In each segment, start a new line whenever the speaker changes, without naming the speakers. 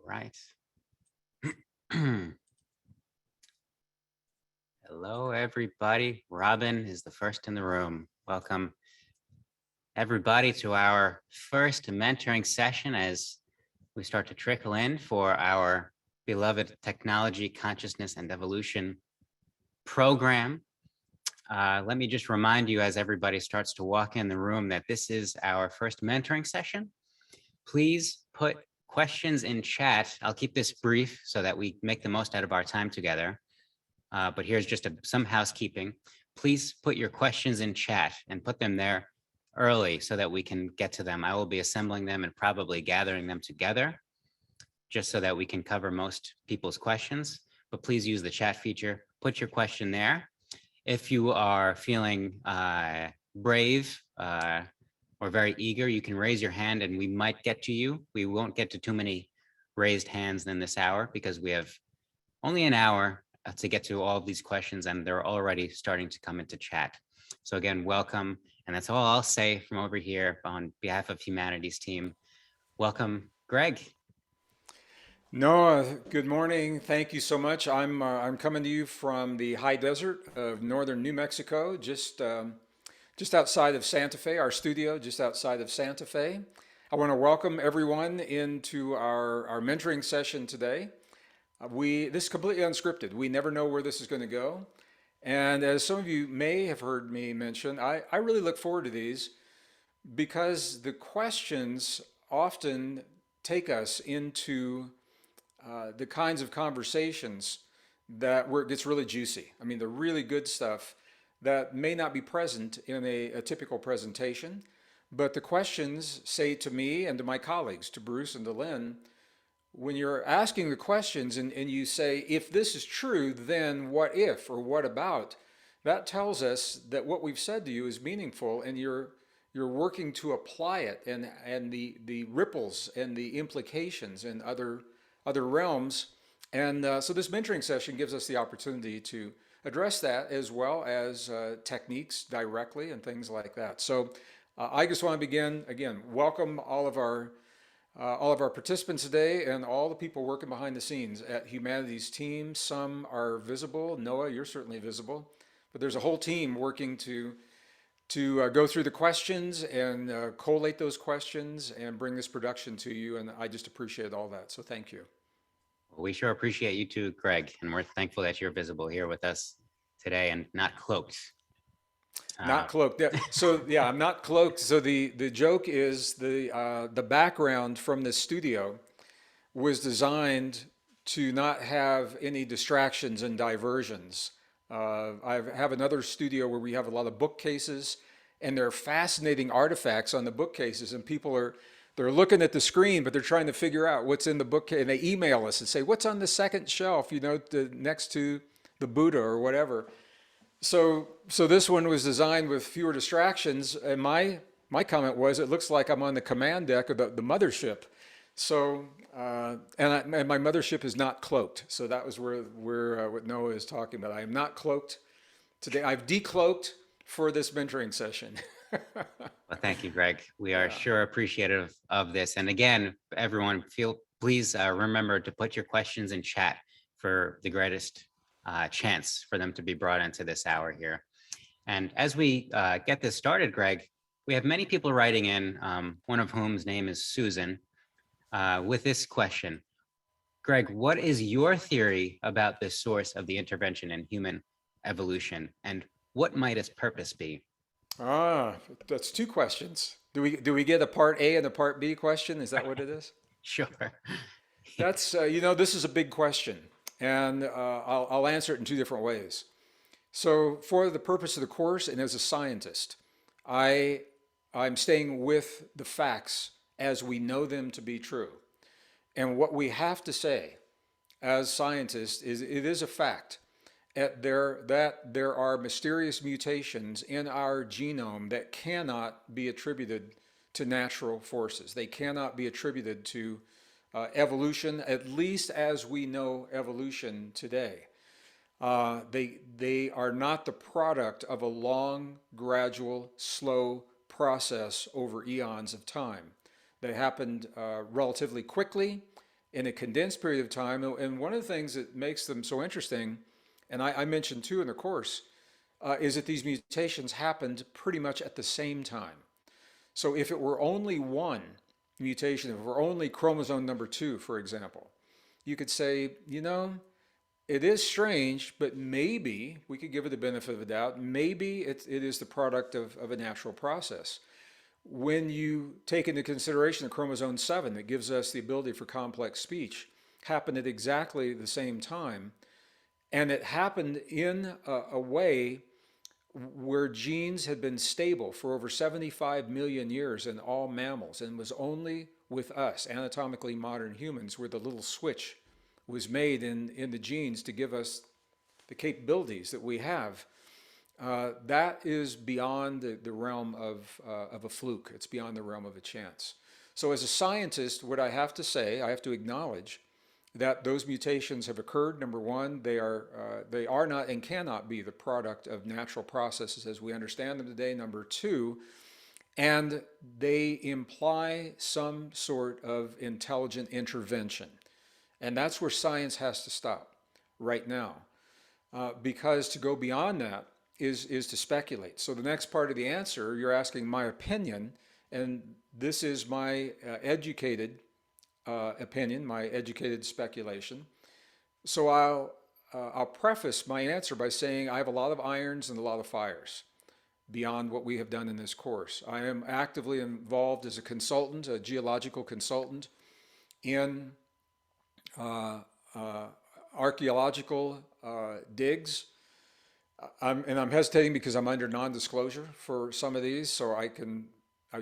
Right. Hello, everybody. Robin is the first in the room. Welcome, everybody, to our first mentoring session as we start to trickle in for our beloved Technology, Consciousness, and Evolution program. Let me just remind you as everybody starts to walk in the room that this is our first mentoring session. Please put questions in chat. I'll keep this brief so that we make the most out of our time together. But here's just some housekeeping. Please put your questions in chat and put them there early so that we can get to them. I will be assembling them and probably gathering them together just so that we can cover most people's questions. But please use the chat feature. Put your question there. If you are feeling brave or very eager, you can raise your hand and we might get to you. We won't get to too many raised hands in this hour because we have only an hour to get to all of these questions and they're already starting to come into chat. So again, welcome. And that's all I'll say from over here on behalf of Humanity's team. Welcome, Gregg.
Noah, good morning. Thank you so much. I'm coming to you from the high desert of northern New Mexico, just outside of Santa Fe, our studio just outside of Santa Fe. I want to welcome everyone into our mentoring session today. This is completely unscripted. We never know where this is going to go. And as some of you may have heard me mention, I really look forward to these because the questions often take us into the kinds of conversations where it gets really juicy. I mean, the really good stuff that may not be present in a typical presentation, but the questions say to me and to my colleagues, to Bruce and to Lynn, when you're asking the questions and you say, if this is true, then what if or what about? That tells us that what we've said to you is meaningful and you're working to apply it and the ripples and the implications in other realms. And so this mentoring session gives us the opportunity to address that as well as techniques directly and things like that. So I just want to begin, again, welcome all of our participants today and all the people working behind the scenes at Humanity's team. Some are visible. Noah, you're certainly visible. But there's a whole team working to go through the questions and collate those questions and bring this production to you. And I just appreciate all that. So thank you.
We sure appreciate you too, Gregg. And we're thankful that you're visible here with us today and not cloaked.
Not cloaked. Yeah, so yeah, I'm not cloaked. So the joke is the background from this studio was designed to not have any distractions and diversions. I have another studio where we have a lot of bookcases, and there are fascinating artifacts on the bookcases, and they're looking at the screen, but they're trying to figure out what's in the bookcase, and they email us and say, "What's on the second shelf? Next to the Buddha or whatever." So this one was designed with fewer distractions, and my comment was, it looks like I'm on the command deck of the mothership. So and my mothership is not cloaked. So that was where what Noah is talking about. I am not cloaked today. I've decloaked for this mentoring session.
Well, thank you, Gregg. We are
Yeah.
sure appreciative of this. And again, everyone, please remember to put your questions in chat for the greatest chance for them to be brought into this hour here. And as we get this started, Gregg, we have many people writing in, one of whom's name is Susan, with this question. Gregg, what is your theory about the source of the intervention in human evolution, and what might its purpose be?
Ah, that's two questions. Do we get a part A and a part B question? Is that what it is?
Sure.
That's this is a big question, and I'll answer it in two different ways. So, for the purpose of the course and as a scientist, I I'm staying with the facts as we know them to be true. And what we have to say as scientists is it is a fact that there are mysterious mutations in our genome that cannot be attributed to natural forces. They cannot be attributed to evolution, at least as we know evolution today. They are not the product of a long, gradual, slow process over eons of time. They happened relatively quickly, in a condensed period of time. And one of the things that makes them so interesting, and I mentioned too in the course, is that these mutations happened pretty much at the same time. So if it were only one mutation, if it were only chromosome number 2, for example, you could say, it is strange, but maybe we could give it the benefit of the doubt. Maybe it is the product of a natural process. When you take into consideration the chromosome 7 that gives us the ability for complex speech, happened at exactly the same time, and it happened in a way where genes had been stable for over 75 million years in all mammals, and was only with us, anatomically modern humans, where the little switch was made in the genes to give us the capabilities that we have. That is beyond the realm of a fluke. It's beyond the realm of a chance. So as a scientist, what I have to say, I have to acknowledge that those mutations have occurred. Number one, they are not and cannot be the product of natural processes as we understand them today. Number two, and they imply some sort of intelligent intervention. And that's where science has to stop right now. Because to go beyond that is to speculate. So the next part of the answer, you're asking my opinion, and this is my educated opinion, my educated speculation. So I'll preface my answer by saying I have a lot of irons and a lot of fires beyond what we have done in this course. I am actively involved as a consultant, a geological consultant, in archaeological digs. I'm hesitating because I'm under non-disclosure for some of these, so I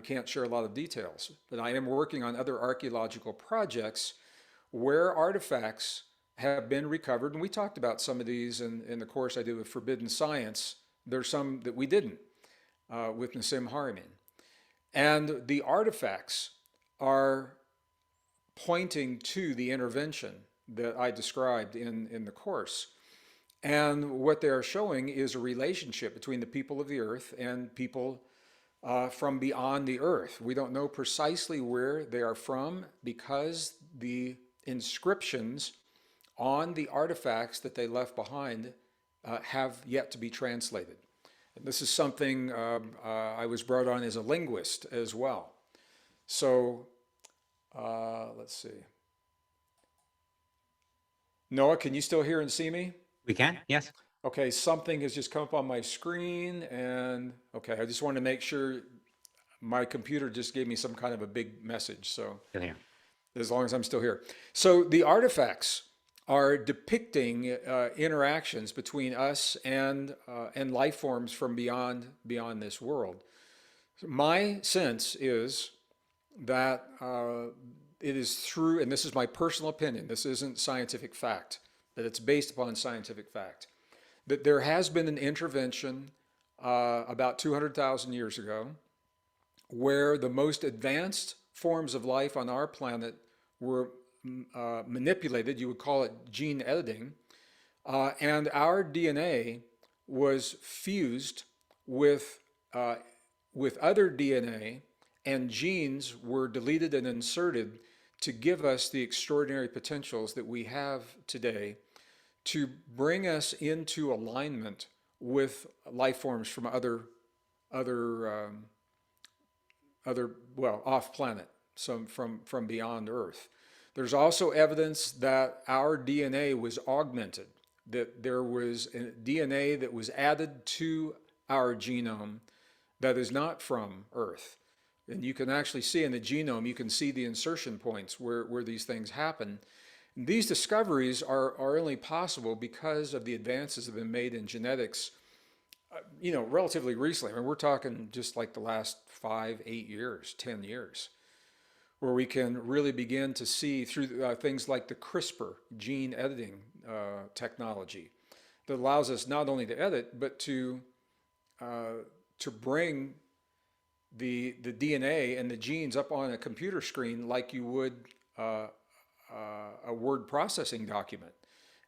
can't share a lot of details. But I am working on other archaeological projects where artifacts have been recovered, and we talked about some of these in the course I did with Forbidden Science. There's some that we didn't with Nassim Haramein. And the artifacts are pointing to the intervention that I described in the course. And what they are showing is a relationship between the people of the earth and people from beyond the earth. We don't know precisely where they are from because the inscriptions on the artifacts that they left behind have yet to be translated. And this is something I was brought on as a linguist as well. So let's see. Noah, can you still hear and see me?
We can? Yes.
Okay, something has just come up on my screen, and okay, I just wanted to make sure my computer just gave me some kind of a big message. So
Still here.
as long as I'm still here. So the artifacts are depicting interactions between us and life forms from beyond this world. My sense is that it is through, and this is my personal opinion, this isn't scientific fact, that it's based upon scientific fact, that there has been an intervention about 200,000 years ago where the most advanced forms of life on our planet were manipulated. You would call it gene editing. And our DNA was fused with, with other DNA, and genes were deleted and inserted to give us the extraordinary potentials that we have today to bring us into alignment with life forms from other well, off planet, some from beyond Earth. There's also evidence that our DNA was augmented, that there was a DNA that was added to our genome that is not from Earth. And you can actually see in the genome, you can see the insertion points where these things happen. And these discoveries are only possible because of the advances that have been made in genetics, relatively recently. I mean, we're talking just like the last 5, 8 years, 10 years, where we can really begin to see through things like the CRISPR gene editing technology that allows us not only to edit, but to bring the DNA and the genes up on a computer screen like you would a word processing document.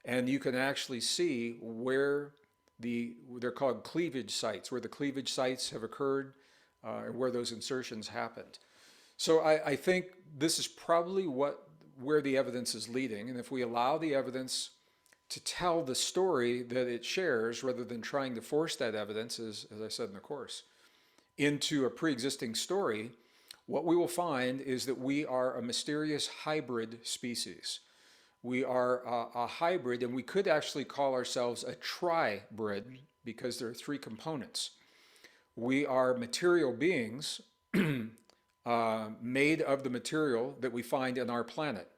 And you can actually see where they're called cleavage sites, where the cleavage sites have occurred and where those insertions happened. So I think this is probably what where the evidence is leading. And if we allow the evidence to tell the story that it shares, rather than trying to force that evidence, as I said in the course, into a pre-existing story, what we will find is that we are a mysterious hybrid species. We are a hybrid, and we could actually call ourselves a tribrid because there are three components. We are material beings made of the material that we find in our planet.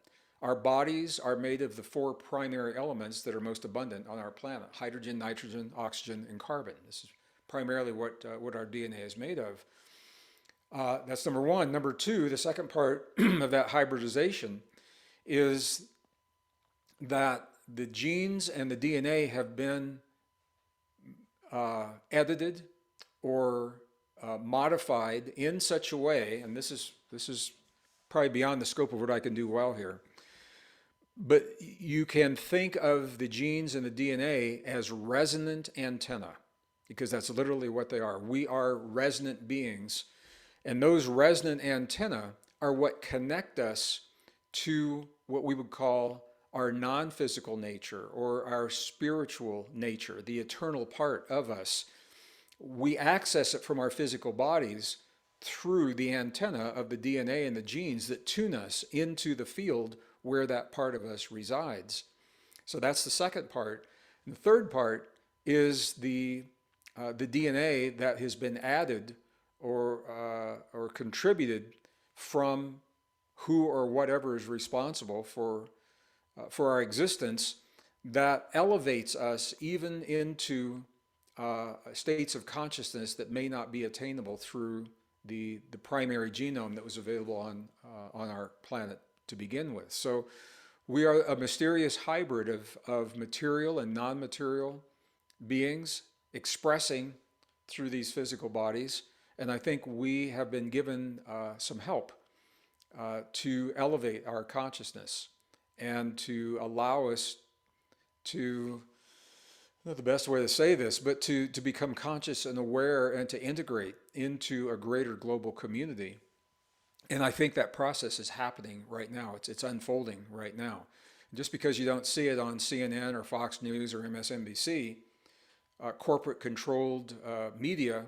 Our bodies are made of the four primary elements that are most abundant on our planet: hydrogen, nitrogen, oxygen, and carbon. This is primarily what our DNA is made of. That's number one. Number two, the second part of that hybridization is that the genes and the DNA have been edited or modified in such a way, and this is probably beyond the scope of what I can do well here, but you can think of the genes and the DNA as resonant antenna, because that's literally what they are. We are resonant beings, and those resonant antenna are what connect us to what we would call our non-physical nature or our spiritual nature, the eternal part of us. We access it from our physical bodies through the antenna of the DNA and the genes that tune us into the field where that part of us resides. So that's the second part. And the third part is the DNA that has been added or contributed from who or whatever is responsible for our existence, that elevates us even into states of consciousness that may not be attainable through the primary genome that was available on our planet to begin with. So we are a mysterious hybrid of material and non-material beings expressing through these physical bodies. And I think we have been given some help to elevate our consciousness and to allow us to, not the best way to say this, but to become conscious and aware and to integrate into a greater global community. And I think that process is happening right now. It's unfolding right now. Just because you don't see it on CNN or Fox News or MSNBC, corporate-controlled media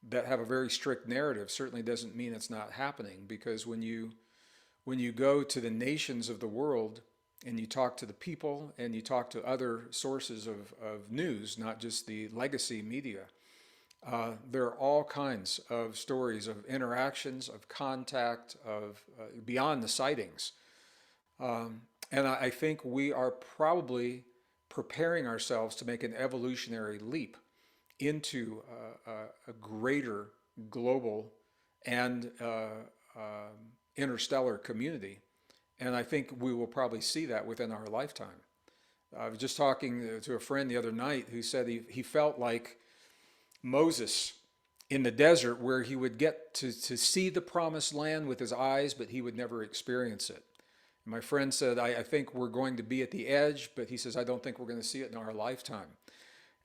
that have a very strict narrative certainly doesn't mean it's not happening. Because when you go to the nations of the world and you talk to the people and you talk to other sources of news, not just the legacy media, there are all kinds of stories of interactions, of contact, of beyond the sightings. And I think we are probably preparing ourselves to make an evolutionary leap into a greater global and interstellar community. And I think we will probably see that within our lifetime. I was just talking to a friend the other night who said he felt like Moses in the desert, where he would get to see the promised land with his eyes, but he would never experience it. And my friend said, I think we're going to be at the edge, but he says, I don't think we're going to see it in our lifetime.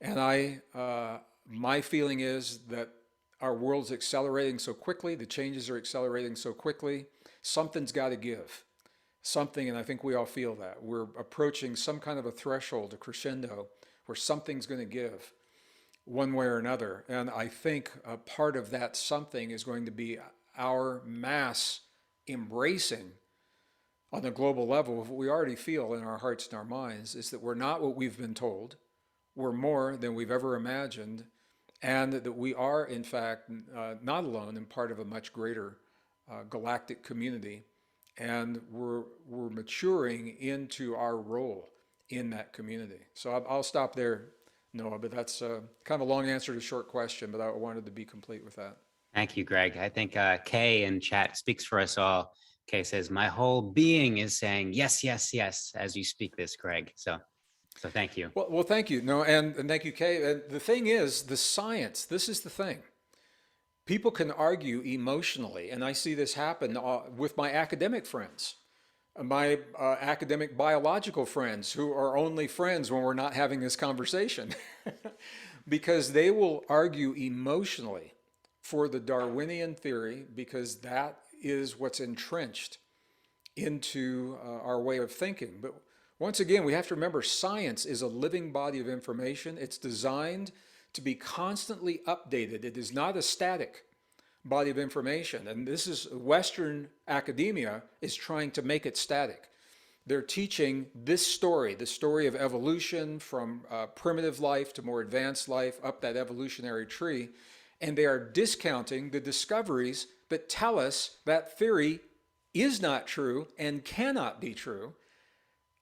And my feeling is that our world's accelerating so quickly, the changes are accelerating so quickly, something's got to give. Something, and I think we all feel that. We're approaching some kind of a threshold, a crescendo, where something's going to give one way or another. And I think a part of that something is going to be our mass embracing on a global level of what we already feel in our hearts and our minds, is that we're not what we've been told. We're more than we've ever imagined, and that we are, in fact, not alone and part of a much greater galactic community. And we're maturing into our role in that community. So I'll stop there, Noah, but that's kind of a long answer to a short question, but I wanted to be complete with that.
Thank you, Greg. I think Kay in chat speaks for us all. Kay says, my whole being is saying yes, yes, yes, as you speak this, Greg. So thank you.
Well, thank you. No, and thank you, Kay. And the thing is, the science, this is the thing. People can argue emotionally, and I see this happen with my academic friends, my academic biological friends, who are only friends when we're not having this conversation, because they will argue emotionally for the Darwinian theory, because that is what's entrenched into our way of thinking. But once again, we have to remember science is a living body of information. It's designed to be constantly updated. It is not a static body of information. And this is Western academia is trying to make it static. They're teaching this story, the story of evolution from primitive life to more advanced life up that evolutionary tree. And they are discounting the discoveries that tell us that theory is not true and cannot be true.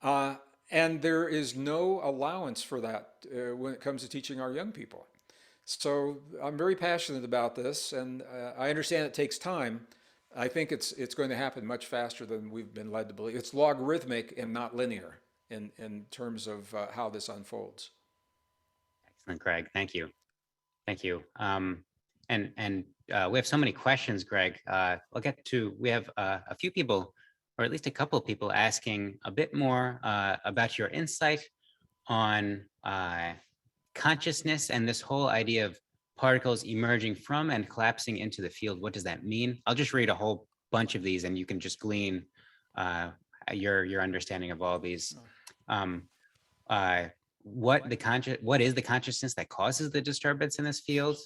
And there is no allowance for that when it comes to teaching our young people. So I'm very passionate about this, and I understand it takes time. I think it's going to happen much faster than we've been led to believe. It's logarithmic and not linear in terms of how this unfolds.
Excellent, Greg. Thank you. Thank you. And we have so many questions, Greg. We'll get to, we have a few people, or at least a couple of people asking a bit more about your insight on consciousness and this whole idea of particles emerging from and collapsing into the field. What does that mean? I'll just read a whole bunch of these and you can just glean your understanding of all these. What is the consciousness that causes the disturbance in this field?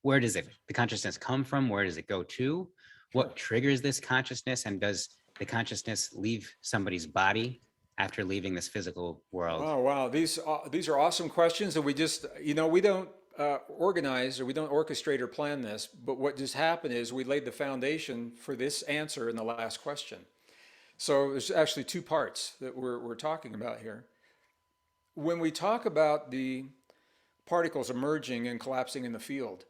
Where does the consciousness come from? Where does it go to? What triggers this consciousness? And does the consciousness leave somebody's body after leaving this physical world?
Oh, wow. These are awesome questions. And we just, we don't organize or we don't orchestrate or plan this. But what just happened is we laid the foundation for this answer in the last question. So there's actually two parts that we're talking about here. When we talk about the particles emerging and collapsing in the field,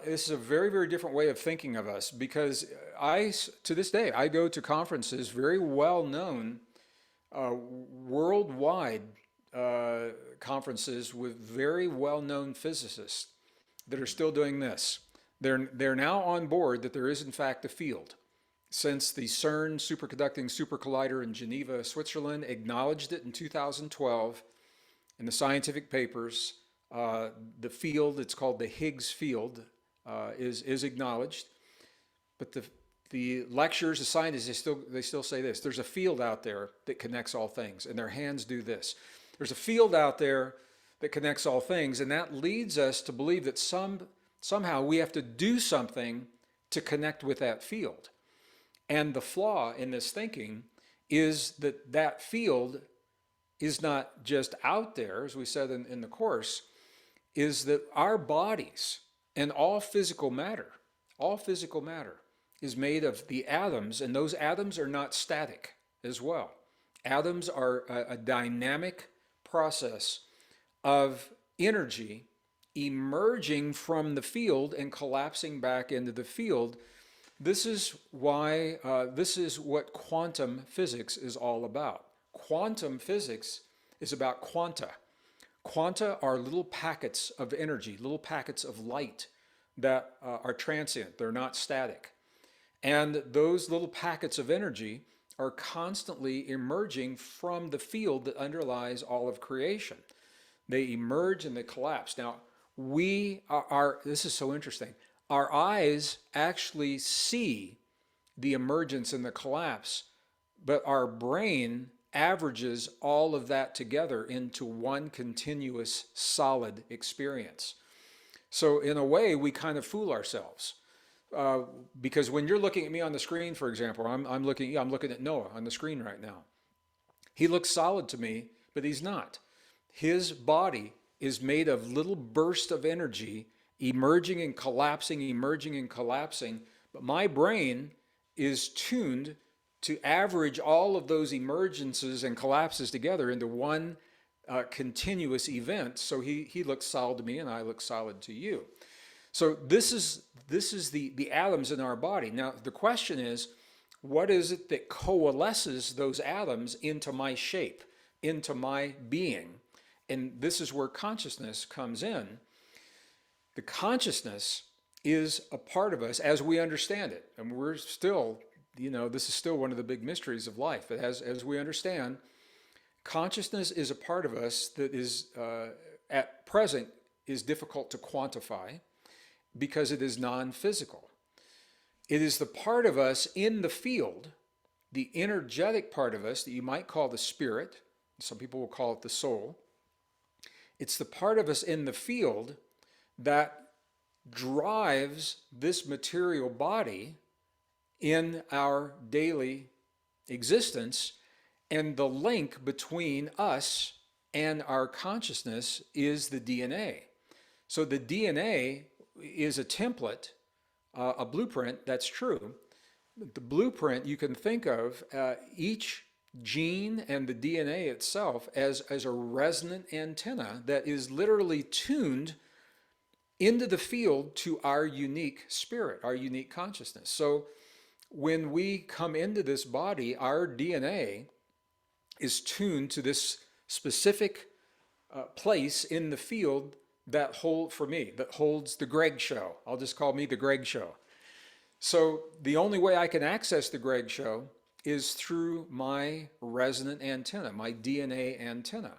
this is a very, very different way of thinking of us because to this day, I go to conferences, very well-known worldwide conferences with very well-known physicists that are still doing this. They're now on board that there is in fact a field. Since the CERN superconducting supercollider in Geneva, Switzerland acknowledged it in 2012 in the scientific papers, the field, it's called the Higgs field, is acknowledged. But the lectures, the scientists, they still say this. There's a field out there that connects all things, and their hands do this. There's a field out there that connects all things, and that leads us to believe that somehow we have to do something to connect with that field. And the flaw in this thinking is that that field is not just out there, as we said in the course, is that our bodies and all physical matter is made of the atoms, and those atoms are not static as well. Atoms are a dynamic process of energy emerging from the field and collapsing back into the field. This is why, this is what quantum physics is all about. Quantum physics is about quanta. Quanta are little packets of energy, little packets of light that are transient, they're not static. And those little packets of energy are constantly emerging from the field that underlies all of creation. They emerge and they collapse. Now, this is so interesting. Our eyes actually see the emergence and the collapse, but our brain averages all of that together into one continuous solid experience. So in a way, we kind of fool ourselves. Because when you're looking at me on the screen, for example, I'm looking at Noah on the screen right now. He looks solid to me, but he's not. His body is made of little bursts of energy emerging and collapsing, emerging and collapsing. But my brain is tuned to average all of those emergences and collapses together into one continuous event. So he looks solid to me and I look solid to you. So this is the atoms in our body. Now the question is, what is it that coalesces those atoms into my shape, into my being? And this is where consciousness comes in. The consciousness is a part of us as we understand it. And we're still, this is still one of the big mysteries of life. But as we understand, consciousness is a part of us that is, at present, is difficult to quantify because it is non-physical. It is the part of us in the field the energetic part of us that you might call the spirit, some people will call it the soul, it's the part of us in the field that drives this material body in our daily existence. And the link between us and our consciousness is the DNA. So the DNA is a template, a blueprint, that's true. The blueprint you can think of each gene and the DNA itself as a resonant antenna that is literally tuned into the field to our unique spirit, our unique consciousness. So when we come into this body, our DNA is tuned to this specific place in the field that for me, that holds the Gregg show. I'll just call me the Gregg show. So the only way I can access the Gregg show is through my resonant antenna, my DNA antenna.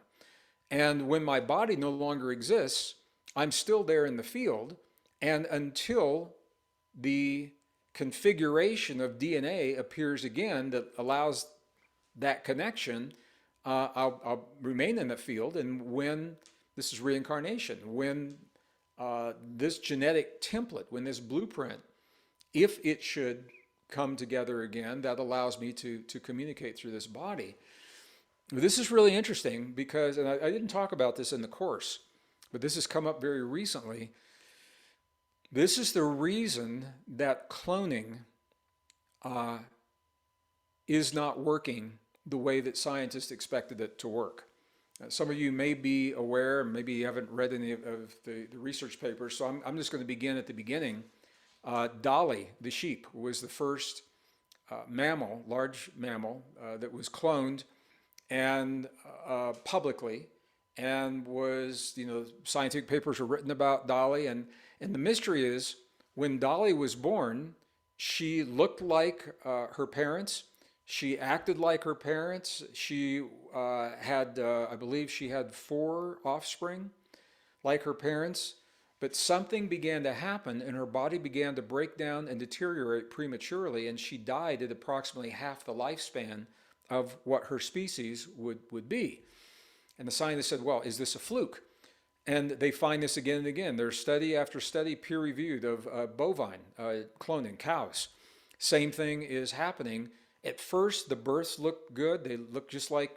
And when my body no longer exists, I'm still there in the field. And until the configuration of DNA appears again that allows that connection, I'll remain in the field. And when this is reincarnation, when this genetic template, when this blueprint, if it should come together again, that allows me to communicate through this body. This is really interesting because, and I didn't talk about this in the course, but this has come up very recently. This is the reason that cloning is not working the way that scientists expected it to work. Some of you may be aware, maybe you haven't read any of the research papers, so I'm just going to begin at the beginning. Dolly, the sheep, was the first mammal, large mammal, that was cloned and publicly, and was, scientific papers were written about Dolly. And the mystery is, when Dolly was born, she looked like her parents. She acted like her parents. She had, I believe she had 4 offspring like her parents. But something began to happen and her body began to break down and deteriorate prematurely, and she died at approximately half the lifespan of what her species would be. And the scientists said, well, is this a fluke? And they find this again and again. There's study after study, peer-reviewed, of bovine cloning, cows. Same thing is happening. At first, the births look good. They look just like,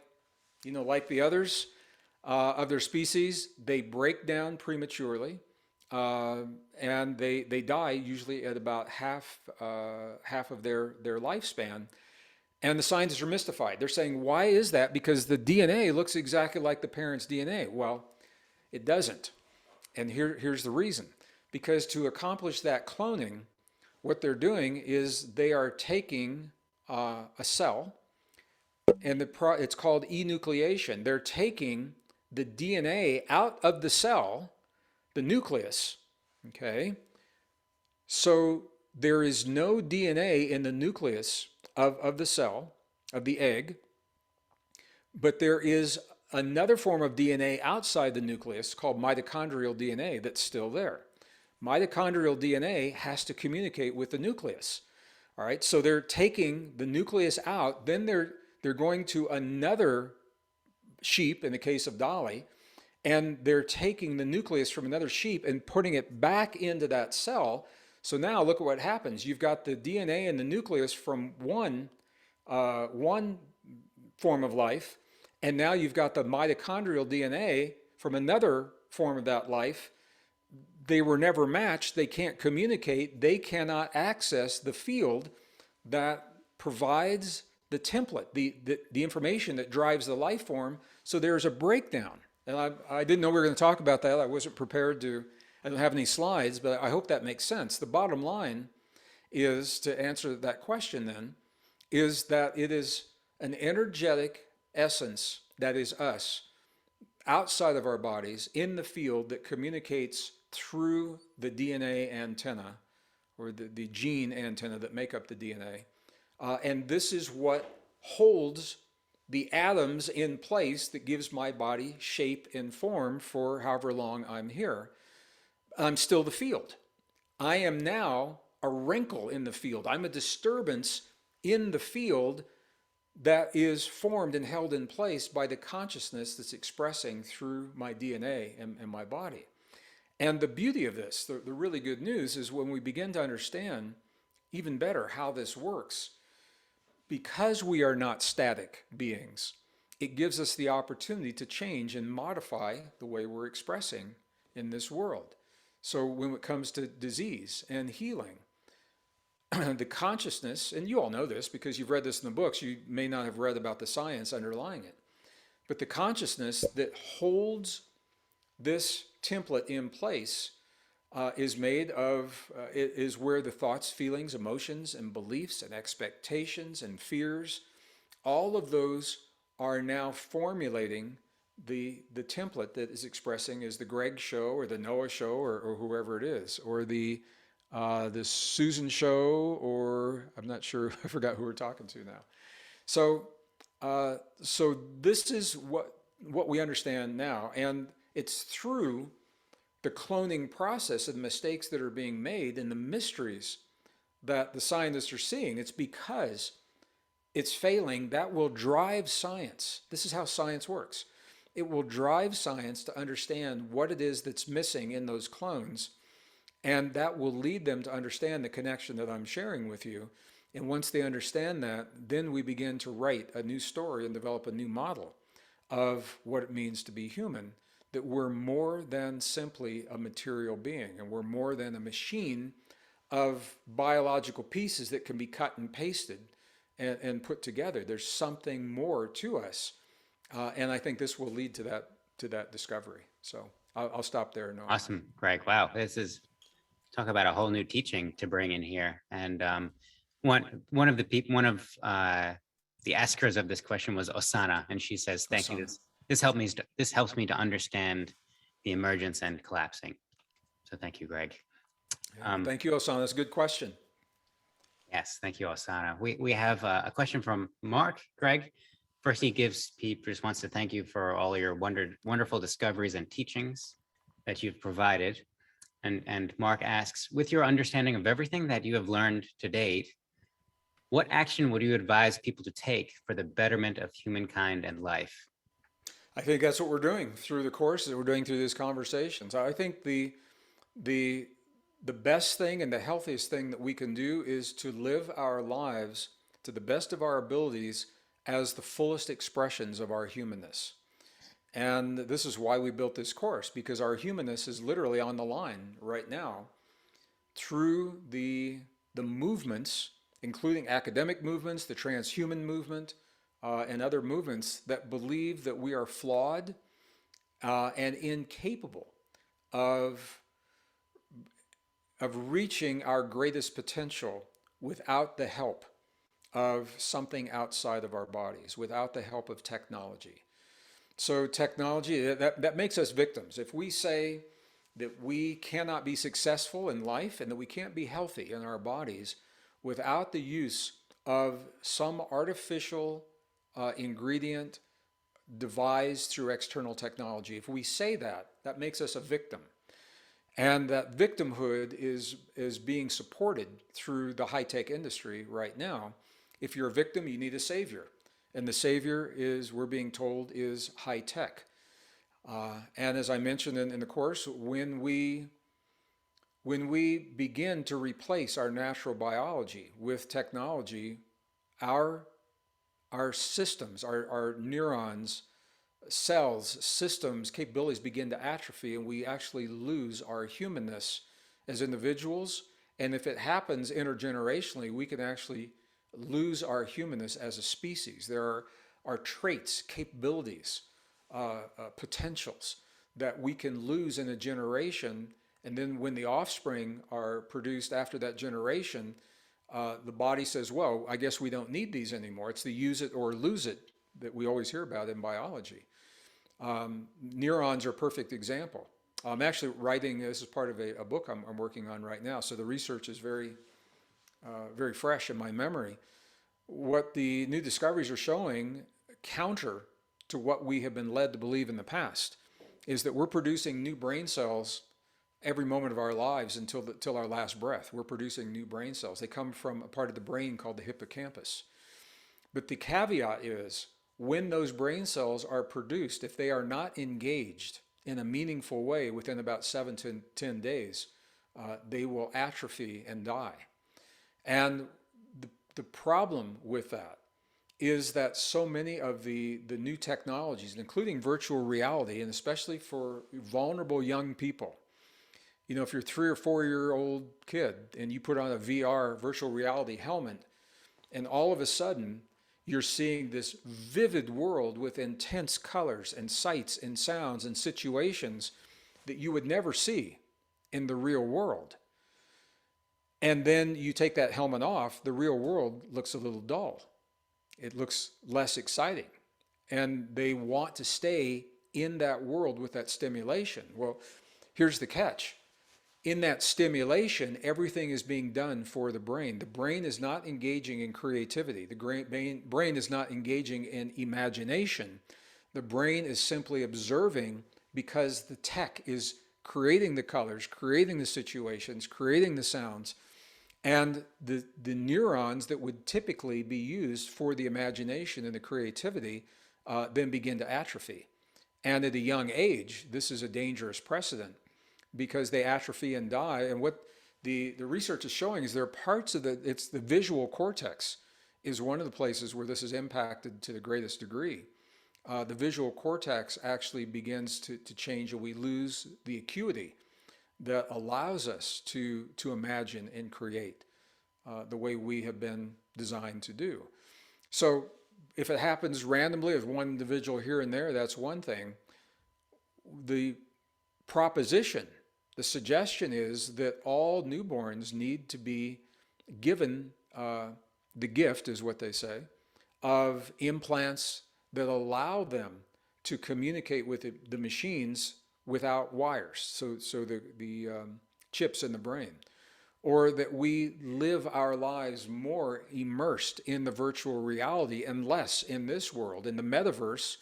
like the others of their species. They break down prematurely. And they die usually at about half of their lifespan. And the scientists are mystified. They're saying, why is that? Because the DNA looks exactly like the parents' DNA. Well, it doesn't. And here's the reason. Because to accomplish that cloning, what they're doing is they are taking a cell, and it's called enucleation. They're taking the DNA out of the cell, the nucleus, okay? So there is no DNA in the nucleus of the cell, of the egg, but there is another form of DNA outside the nucleus called mitochondrial DNA that's still there. Mitochondrial DNA has to communicate with the nucleus. All right, so they're taking the nucleus out, then they're going to another sheep, in the case of Dolly, and they're taking the nucleus from another sheep and putting it back into that cell. So now look at what happens. You've got the DNA in the nucleus from one form of life, and now you've got the mitochondrial DNA from another form of that life. They were never matched. They can't communicate. They cannot access the field that provides the template, the information that drives the life form. So there's a breakdown. And I didn't know we were going to talk about that. I wasn't prepared to. I don't have any slides, but I hope that makes sense. The bottom line is, to answer that question then, is that it is an energetic essence that is us, outside of our bodies, in the field, that communicates through the DNA antenna, or the gene antenna that make up the DNA. And this is what holds the atoms in place that gives my body shape and form for however long I'm here. I'm still the field. I am now a wrinkle in the field. I'm a disturbance in the field that is formed and held in place by the consciousness that's expressing through my DNA and my body. And the beauty of this, the really good news, is when we begin to understand even better how this works, because we are not static beings, it gives us the opportunity to change and modify the way we're expressing in this world. So when it comes to disease and healing, the consciousness, and you all know this because you've read this in the books, you may not have read about the science underlying it, but the consciousness that holds this template in place is made of, it is where the thoughts, feelings, emotions, and beliefs, and expectations, and fears, all of those are now formulating the template that is expressing is the Gregg show or the Noah show or whoever it is, or the Susan show, or I'm not sure, I forgot who we're talking to now. So, so this is what we understand now, and it's through the cloning process and the mistakes that are being made and the mysteries that the scientists are seeing. It's because it's failing that will drive science. This is how science works. It will drive science to understand what it is that's missing in those clones, and that will lead them to understand the connection that I'm sharing with you. And once they understand that, then we begin to write a new story and develop a new model of what it means to be human, that we're more than simply a material being, and we're more than a machine of biological pieces that can be cut and pasted and put together. There's something more to us, and I think this will lead to that discovery. So I'll stop there, Noah.
Awesome, Greg. Wow, this is talk about a whole new teaching to bring in here. And one of the people, one of the askers of this question was Osana, and she says, "Thank you.
Osana.
This helps me to understand the emergence and collapsing." So thank you, Greg.
Yeah. Thank you, Osana. That's a good question.
Yes, thank you, Osana. We have a question from Mark. Greg, first he just wants to thank you for all your wonderful discoveries and teachings that you've provided. And Mark asks, with your understanding of everything that you have learned to date, what action would you advise people to take for the betterment of humankind and life?
I think that's what we're doing through the course that we're doing through these conversations. I think the the best thing and the healthiest thing that we can do is to live our lives to the best of our abilities as the fullest expressions of our humanness. And this is why we built this course, because our humanness is literally on the line right now through the movements, including academic movements, the transhuman movement, and other movements that believe that we are flawed and incapable of reaching our greatest potential without the help of something outside of our bodies, without the help of technology. So technology, that makes us victims. If we say that we cannot be successful in life and that we can't be healthy in our bodies without the use of some artificial ingredient devised through external technology, if we say that, that makes us a victim. And that victimhood is being supported through the high-tech industry right now. If you're a victim, you need a savior. And the savior is, we're being told, is high-tech. And as I mentioned in the course, when we begin to replace our natural biology with technology, our systems, our neurons, cells, systems, capabilities begin to atrophy, and we actually lose our humanness as individuals. And if it happens intergenerationally, we can actually lose our humanness as a species. There are traits, capabilities, potentials that we can lose in a generation, and then when the offspring are produced after that generation, the body says, well, I guess we don't need these anymore. It's the use it or lose it that we always hear about in biology. Neurons are a perfect example. I'm actually writing, this is part of a book I'm working on right now, so the research is very fresh in my memory. What the new discoveries are showing, counter to what we have been led to believe in the past, is that we're producing new brain cells every moment of our lives until our last breath. We're producing new brain cells. They come from a part of the brain called the hippocampus. But the caveat is when those brain cells are produced, if they are not engaged in a meaningful way within about 7 to 10 days, they will atrophy and die. And the problem with that is that so many of the new technologies, including virtual reality, and especially for vulnerable young people, if you're a 3 or 4 year old kid and you put on a VR virtual reality helmet, and all of a sudden you're seeing this vivid world with intense colors and sights and sounds and situations that you would never see in the real world. And then you take that helmet off, the real world looks a little dull. It looks less exciting. And they want to stay in that world with that stimulation. Well, here's the catch. In that stimulation, everything is being done for the brain. The brain is not engaging in creativity. The brain is not engaging in imagination. The brain is simply observing because the tech is creating the colors, creating the situations, creating the sounds, and the neurons that would typically be used for the imagination and the creativity then begin to atrophy. And at a young age, this is a dangerous precedent because they atrophy and die. And what the research is showing is there are parts of it's the visual cortex is one of the places where this is impacted to the greatest degree. The visual cortex actually begins to change and we lose the acuity that allows us to imagine and create the way we have been designed to do. So if it happens randomly as one individual here and there, that's one thing. The proposition, the suggestion is that all newborns need to be given the gift, is what they say, of implants that allow them to communicate with the machines without wires, so the chips in the brain, or that we live our lives more immersed in the virtual reality and less in this world. In the metaverse,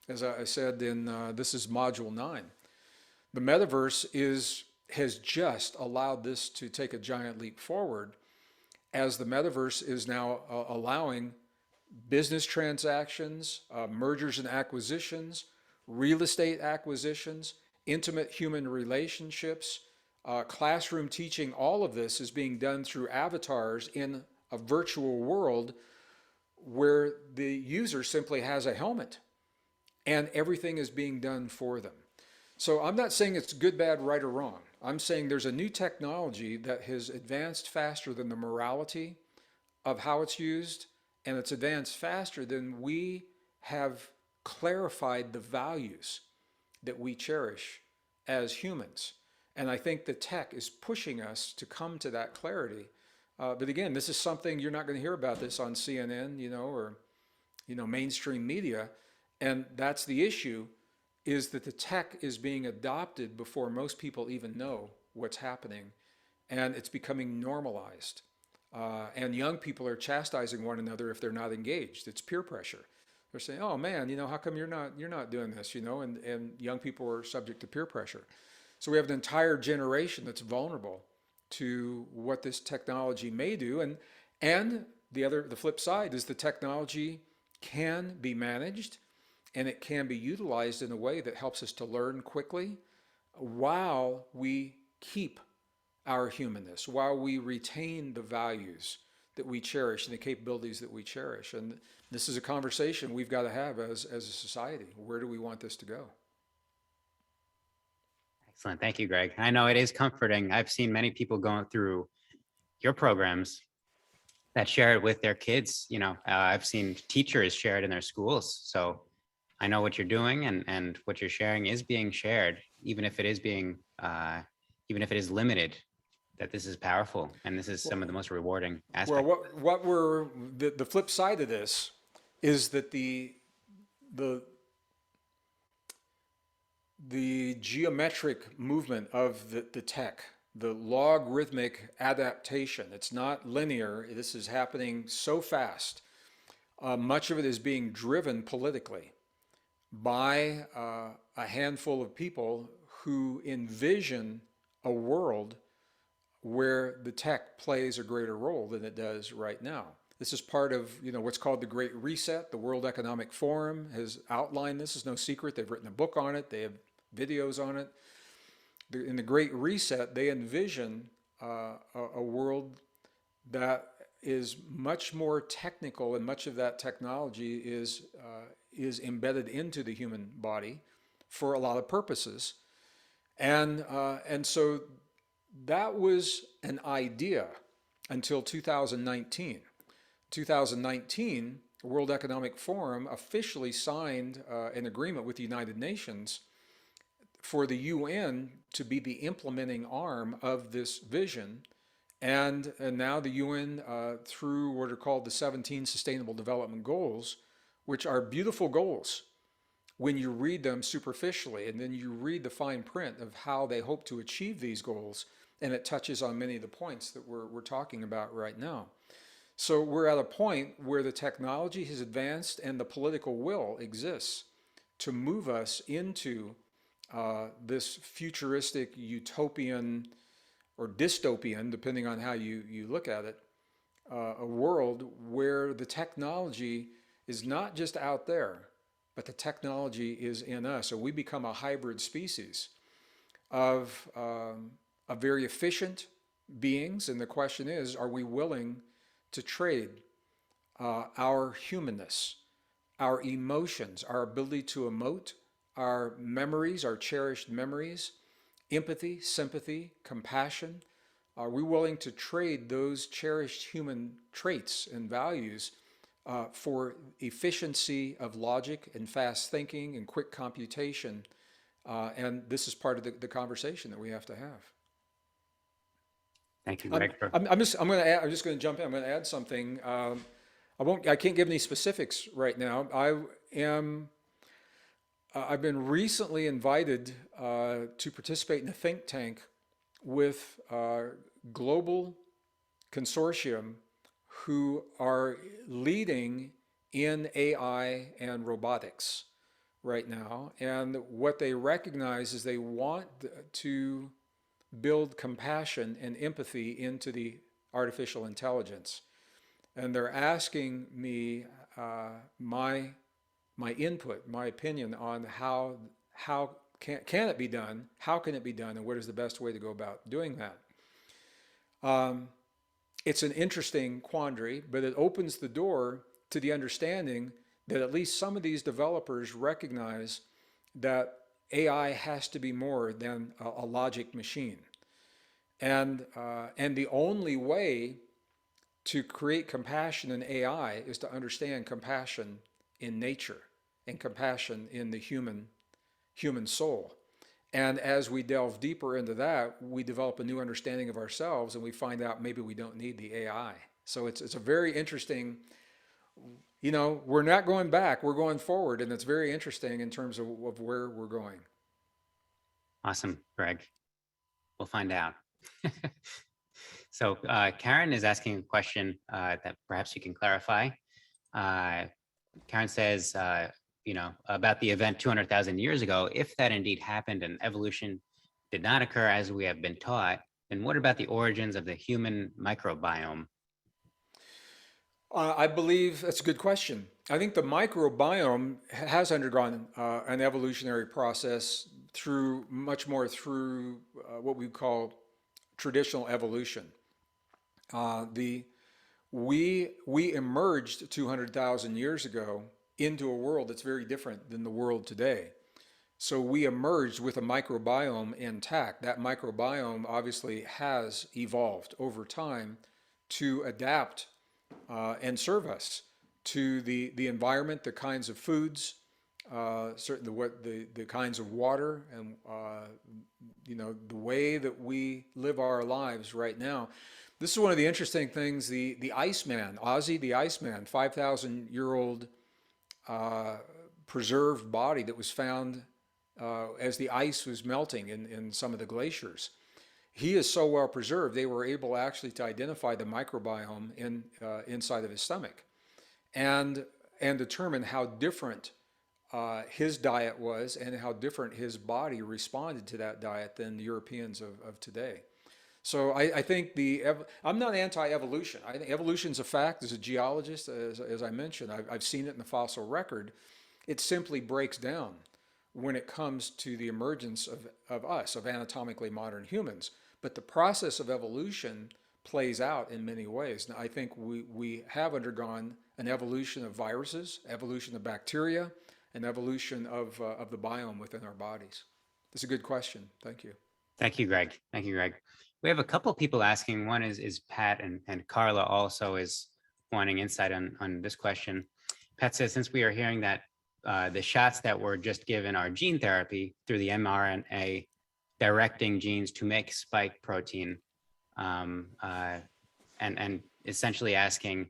as I said this is module 9, the metaverse has just allowed this to take a giant leap forward, as the metaverse is now allowing business transactions, mergers and acquisitions, real estate acquisitions, intimate human relationships, classroom teaching. All of this is being done through avatars in a virtual world where the user simply has a helmet and everything is being done for them. So I'm not saying it's good, bad, right, or wrong. I'm saying there's a new technology that has advanced faster than the morality of how it's used, and it's advanced faster than we have clarified the values that we cherish as humans. And I think the tech is pushing us to come to that clarity. But again, this is something you're not going to hear about this on CNN, or mainstream media. And that's the issue, is that the tech is being adopted before most people even know what's happening, and it's becoming normalized. And young people are chastising one another if they're not engaged. It's peer pressure. They're saying, "Oh man, how come you're not doing this?" And young people are subject to peer pressure. So we have an entire generation that's vulnerable to what this technology may do. And the flip side is the technology can be managed and it can be utilized in a way that helps us to learn quickly while we keep our humanness, while we retain the values that we cherish and the capabilities that we cherish. And this is a conversation we've got to have as a society. Where do we want this to go?
Excellent. Thank you, Greg. I know it is comforting. I've seen many people going through your programs that share it with their kids. I've seen teachers share it in their schools. So I know what you're doing, and what you're sharing is being shared, even if it is limited. That this is powerful, and this is some of the most rewarding
Well,
aspects.
the flip side of this is that the geometric movement of the tech, the logarithmic adaptation, it's not linear. This is happening so fast. Much of it is being driven politically by a handful of people who envision a world where the tech plays a greater role than it does right now. This is part of, what's called the Great Reset. The World Economic Forum has outlined this. It's no secret. They've written a book on it. They have videos on it. In the Great Reset, they envision a world that is much more technical, and much of that technology is embedded into the human body for a lot of purposes. And so that was an idea until 2019. 2019, the World Economic Forum officially signed an agreement with the United Nations for the UN to be the implementing arm of this vision. And now the UN, through what are called the 17 Sustainable Development Goals, which are beautiful goals when you read them superficially, and then you read the fine print of how they hope to achieve these goals, and it touches on many of the points that we're talking about right now. So we're at a point where the technology has advanced and the political will exists to move us into this futuristic, utopian, or dystopian, depending on how you look at it, a world where the technology is not just out there, but the technology is in us. So we become a hybrid species of very efficient beings, and the question is, are we willing to trade our humanness, our emotions, our ability to emote, our memories, our cherished memories, empathy, sympathy, compassion? Are we willing to trade those cherished human traits and values for efficiency of logic and fast thinking and quick computation? And this is part of the conversation that we have to have.
Thank you,
I'm,
Greg.
I'm just going to jump in. I'm going to add something. I can't give any specifics right now. I've been recently invited to participate in a think tank with a global consortium who are leading in AI and robotics right now. And what they recognize is they want to build compassion and empathy into the artificial intelligence. And they're asking me my input, my opinion on how can it be done, how can it be done, and what is the best way to go about doing that. It's an interesting quandary, but it opens the door to the understanding that at least some of these developers recognize that AI has to be more than a logic machine. And the only way to create compassion in AI is to understand compassion in nature and compassion in the human soul. And as we delve deeper into that, we develop a new understanding of ourselves, and we find out maybe we don't need the AI. So it's a very interesting, we're not going back, we're going forward, and it's very interesting in terms of where we're going.
Awesome, Greg. We'll find out. So Karen is asking a question that perhaps you can clarify. Karen says, about the event 200,000 years ago, if that indeed happened and evolution did not occur as we have been taught, then what about the origins of the human microbiome?
I believe that's a good question. I think the microbiome has undergone an evolutionary process much more through what we call traditional evolution. We emerged 200,000 years ago into a world that's very different than the world today. So we emerged with a microbiome intact. That microbiome obviously has evolved over time to adapt and serve us to the environment, the kinds of foods, certainly the kinds of water, and the way that we live our lives right now. This is one of the interesting things. The Iceman, Ozzy the Iceman, 5,000-year-old preserved body that was found as the ice was melting in some of the glaciers. He is so well preserved, they were able actually to identify the microbiome inside of his stomach and determine how different his diet was and how different his body responded to that diet than the Europeans of today. So I think I'm not anti-evolution. I think evolution's a fact. As a geologist, as I mentioned, I've seen it in the fossil record. It simply breaks down when it comes to the emergence of us, of anatomically modern humans. But the process of evolution plays out in many ways. Now, I think we have undergone an evolution of viruses, evolution of bacteria, and evolution of the biome within our bodies. That's a good question. Thank you.
Thank you, Greg. Thank you, Greg. We have a couple of people asking. One is Pat, and Carla also is wanting insight on this question. Pat says, since we are hearing that the shots that were just given are gene therapy through the mRNA directing genes to make spike protein, um, uh, and essentially asking,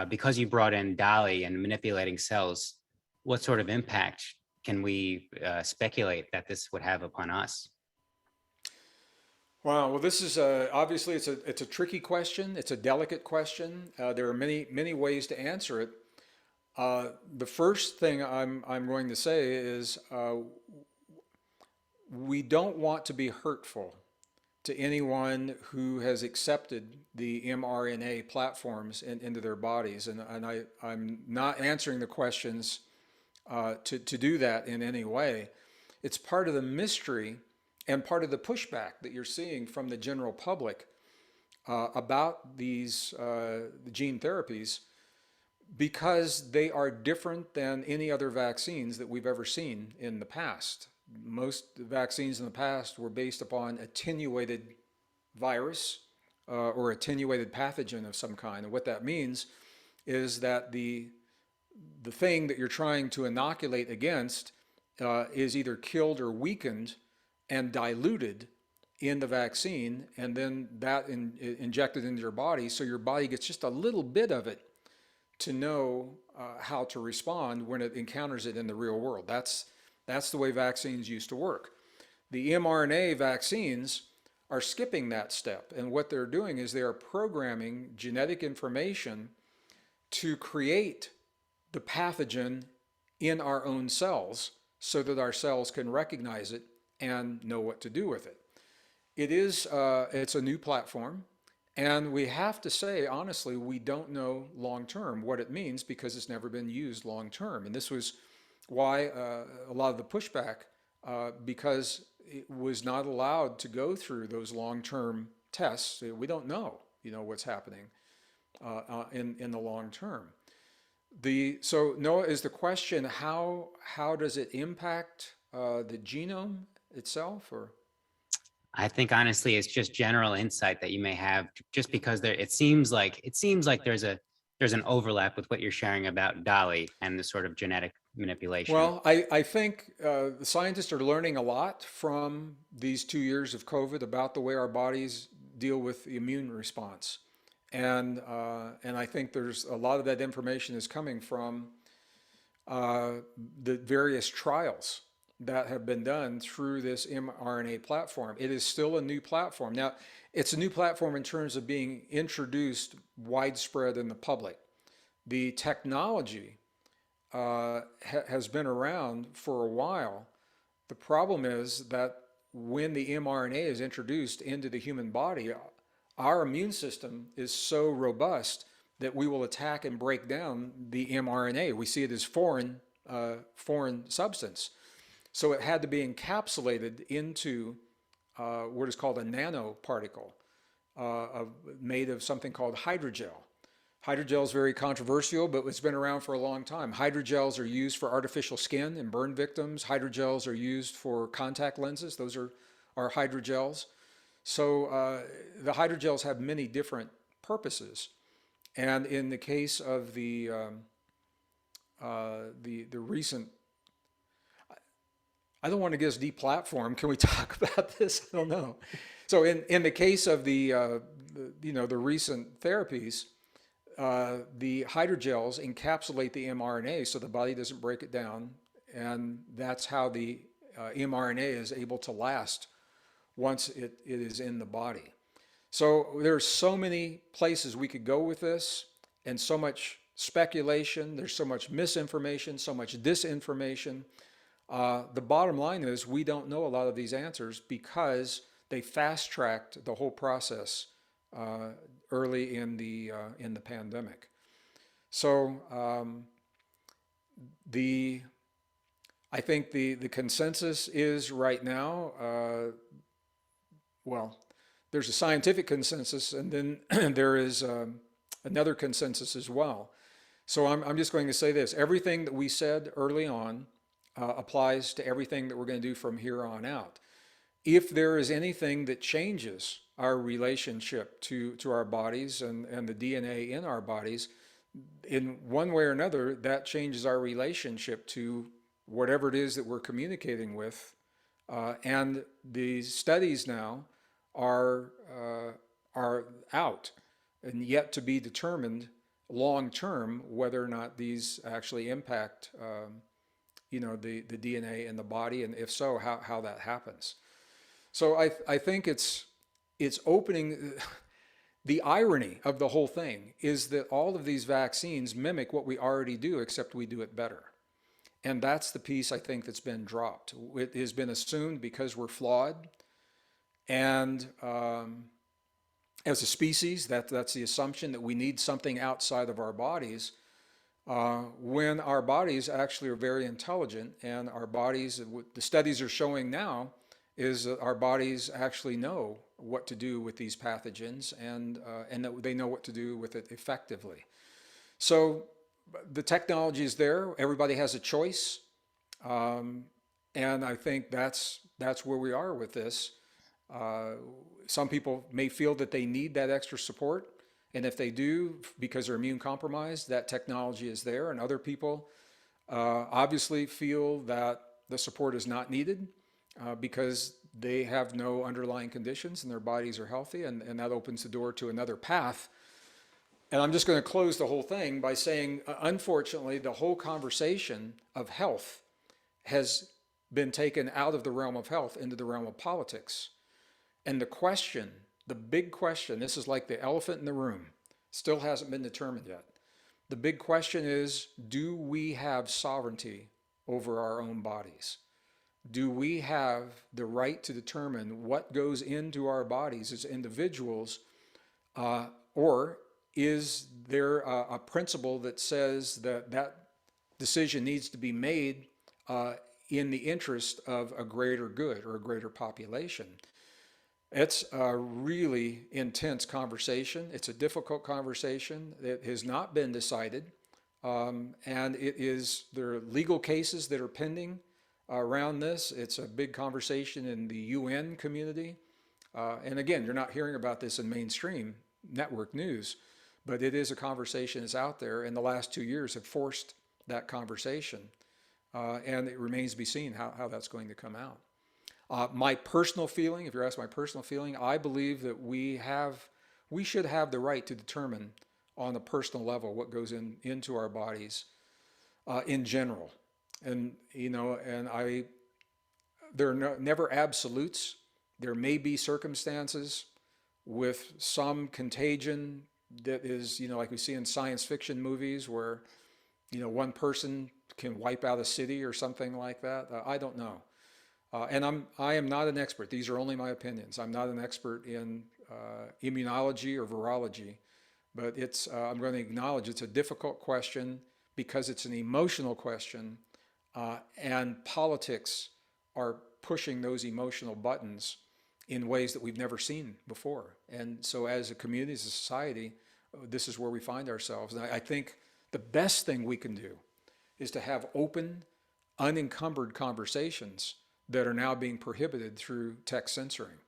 because you brought in Dolly and manipulating cells, what sort of impact can we speculate that this would have upon us?
Wow. Well, this is obviously it's a tricky question. It's a delicate question. There are many ways to answer it. The first thing I'm going to say is we don't want to be hurtful to anyone who has accepted the mRNA platforms into their bodies, and I'm not answering the questions to do that in any way. It's part of the mystery and part of the pushback that you're seeing from the general public about these gene therapies because they are different than any other vaccines that we've ever seen in the past. Most vaccines in the past were based upon attenuated virus or attenuated pathogen of some kind. And what that means is that the thing that you're trying to inoculate against is either killed or weakened and diluted in the vaccine, and then that injected into your body, so your body gets just a little bit of it to know how to respond when it encounters it in the real world. That's the way vaccines used to work. The mRNA vaccines are skipping that step, and what they're doing is they are programming genetic information to create the pathogen in our own cells so that our cells can recognize it and know what to do with it. It's a new platform, and we have to say honestly, we don't know long term what it means because it's never been used long term. And this was why a lot of the pushback, because it was not allowed to go through those long term tests. We don't know, what's happening in the long term. So Noah, is the question how does it impact the genome itself, or?
I think honestly, it's just general insight that you may have, just because it seems like there's an overlap with what you're sharing about Dolly and the sort of genetic manipulation.
Well, I think the scientists are learning a lot from these 2 years of COVID about the way our bodies deal with the immune response. And I think there's a lot of that information is coming from the various trials that have been done through this mRNA platform. It is still a new platform. Now, it's a new platform in terms of being introduced widespread in the public. The technology has been around for a while. The problem is that when the mRNA is introduced into the human body, our immune system is so robust that we will attack and break down the mRNA. We see it as foreign substance. So it had to be encapsulated into what is called a nanoparticle made of something called hydrogel. Hydrogel is very controversial, but it's been around for a long time. Hydrogels are used for artificial skin and burn victims. Hydrogels are used for contact lenses. Those are hydrogels. So the hydrogels have many different purposes. And in the case of the recent, I don't want to get us deplatformed. Can we talk about this? I don't know. So in the case of the recent therapies, the hydrogels encapsulate the mRNA so the body doesn't break it down, and that's how the mRNA is able to last once it is in the body. So there's so many places we could go with this, and so much speculation. There's so much misinformation, so much disinformation. The bottom line is we don't know a lot of these answers because they fast-tracked the whole process uh, early in the pandemic. So the I think the consensus is right now, well, there's a scientific consensus, and then there is another consensus as well. So I'm just going to say this: everything that we said early on applies to everything that we're going to do from here on out. If there is anything that changes our relationship to our bodies and the DNA in our bodies, in one way or another, that changes our relationship to whatever it is that we're communicating with. And the studies now are are out and yet to be determined long term whether or not these actually impact the DNA in the body, and if so, how that happens. So I think it's opening. The irony of the whole thing is that all of these vaccines mimic what we already do, except we do it better. And that's the piece I think that's been dropped. It has been assumed because we're flawed, and as a species, that's the assumption that we need something outside of our bodies. When our bodies actually are very intelligent, and our bodies, the studies are showing now, is that our bodies actually know what to do with these pathogens, and that they know what to do with it effectively. So the technology is there. Everybody has a choice, um, and I think that's where we are with this. Uh, some people may feel that they need that extra support, and if they do, because they're immune compromised, that technology is there. And other people obviously feel that the support is not needed because they have no underlying conditions and their bodies are healthy, and that opens the door to another path. And I'm just going to close the whole thing by saying, unfortunately, the whole conversation of health has been taken out of the realm of health into the realm of politics. And the question, the big question, this is like the elephant in the room, still hasn't been determined yet. The big question is, do we have sovereignty over our own bodies? Do we have the right to determine what goes into our bodies as individuals, or is there a principle that says that that decision needs to be made in the interest of a greater good or a greater population? It's a really intense conversation. It's a difficult conversation. It has not been decided. And there are legal cases that are pending around this. It's a big conversation in the UN community. And again, you're not hearing about this in mainstream network news, but it is a conversation that's out there, and the last 2 years have forced that conversation. And it remains to be seen how that's going to come out. My personal feeling, if you're asking my personal feeling, I believe that we should have the right to determine on a personal level what goes into our bodies in general. And there are never absolutes. There may be circumstances with some contagion that is, like we see in science fiction movies where, one person can wipe out a city or something like that. I don't know. And I am not an expert. These are only my opinions. I'm not an expert in immunology or virology, but I'm going to acknowledge it's a difficult question because it's an emotional question, and politics are pushing those emotional buttons in ways that we've never seen before. And so as a community, as a society, this is where we find ourselves. And I think the best thing we can do is to have open, unencumbered conversations that are now being prohibited through tech censoring.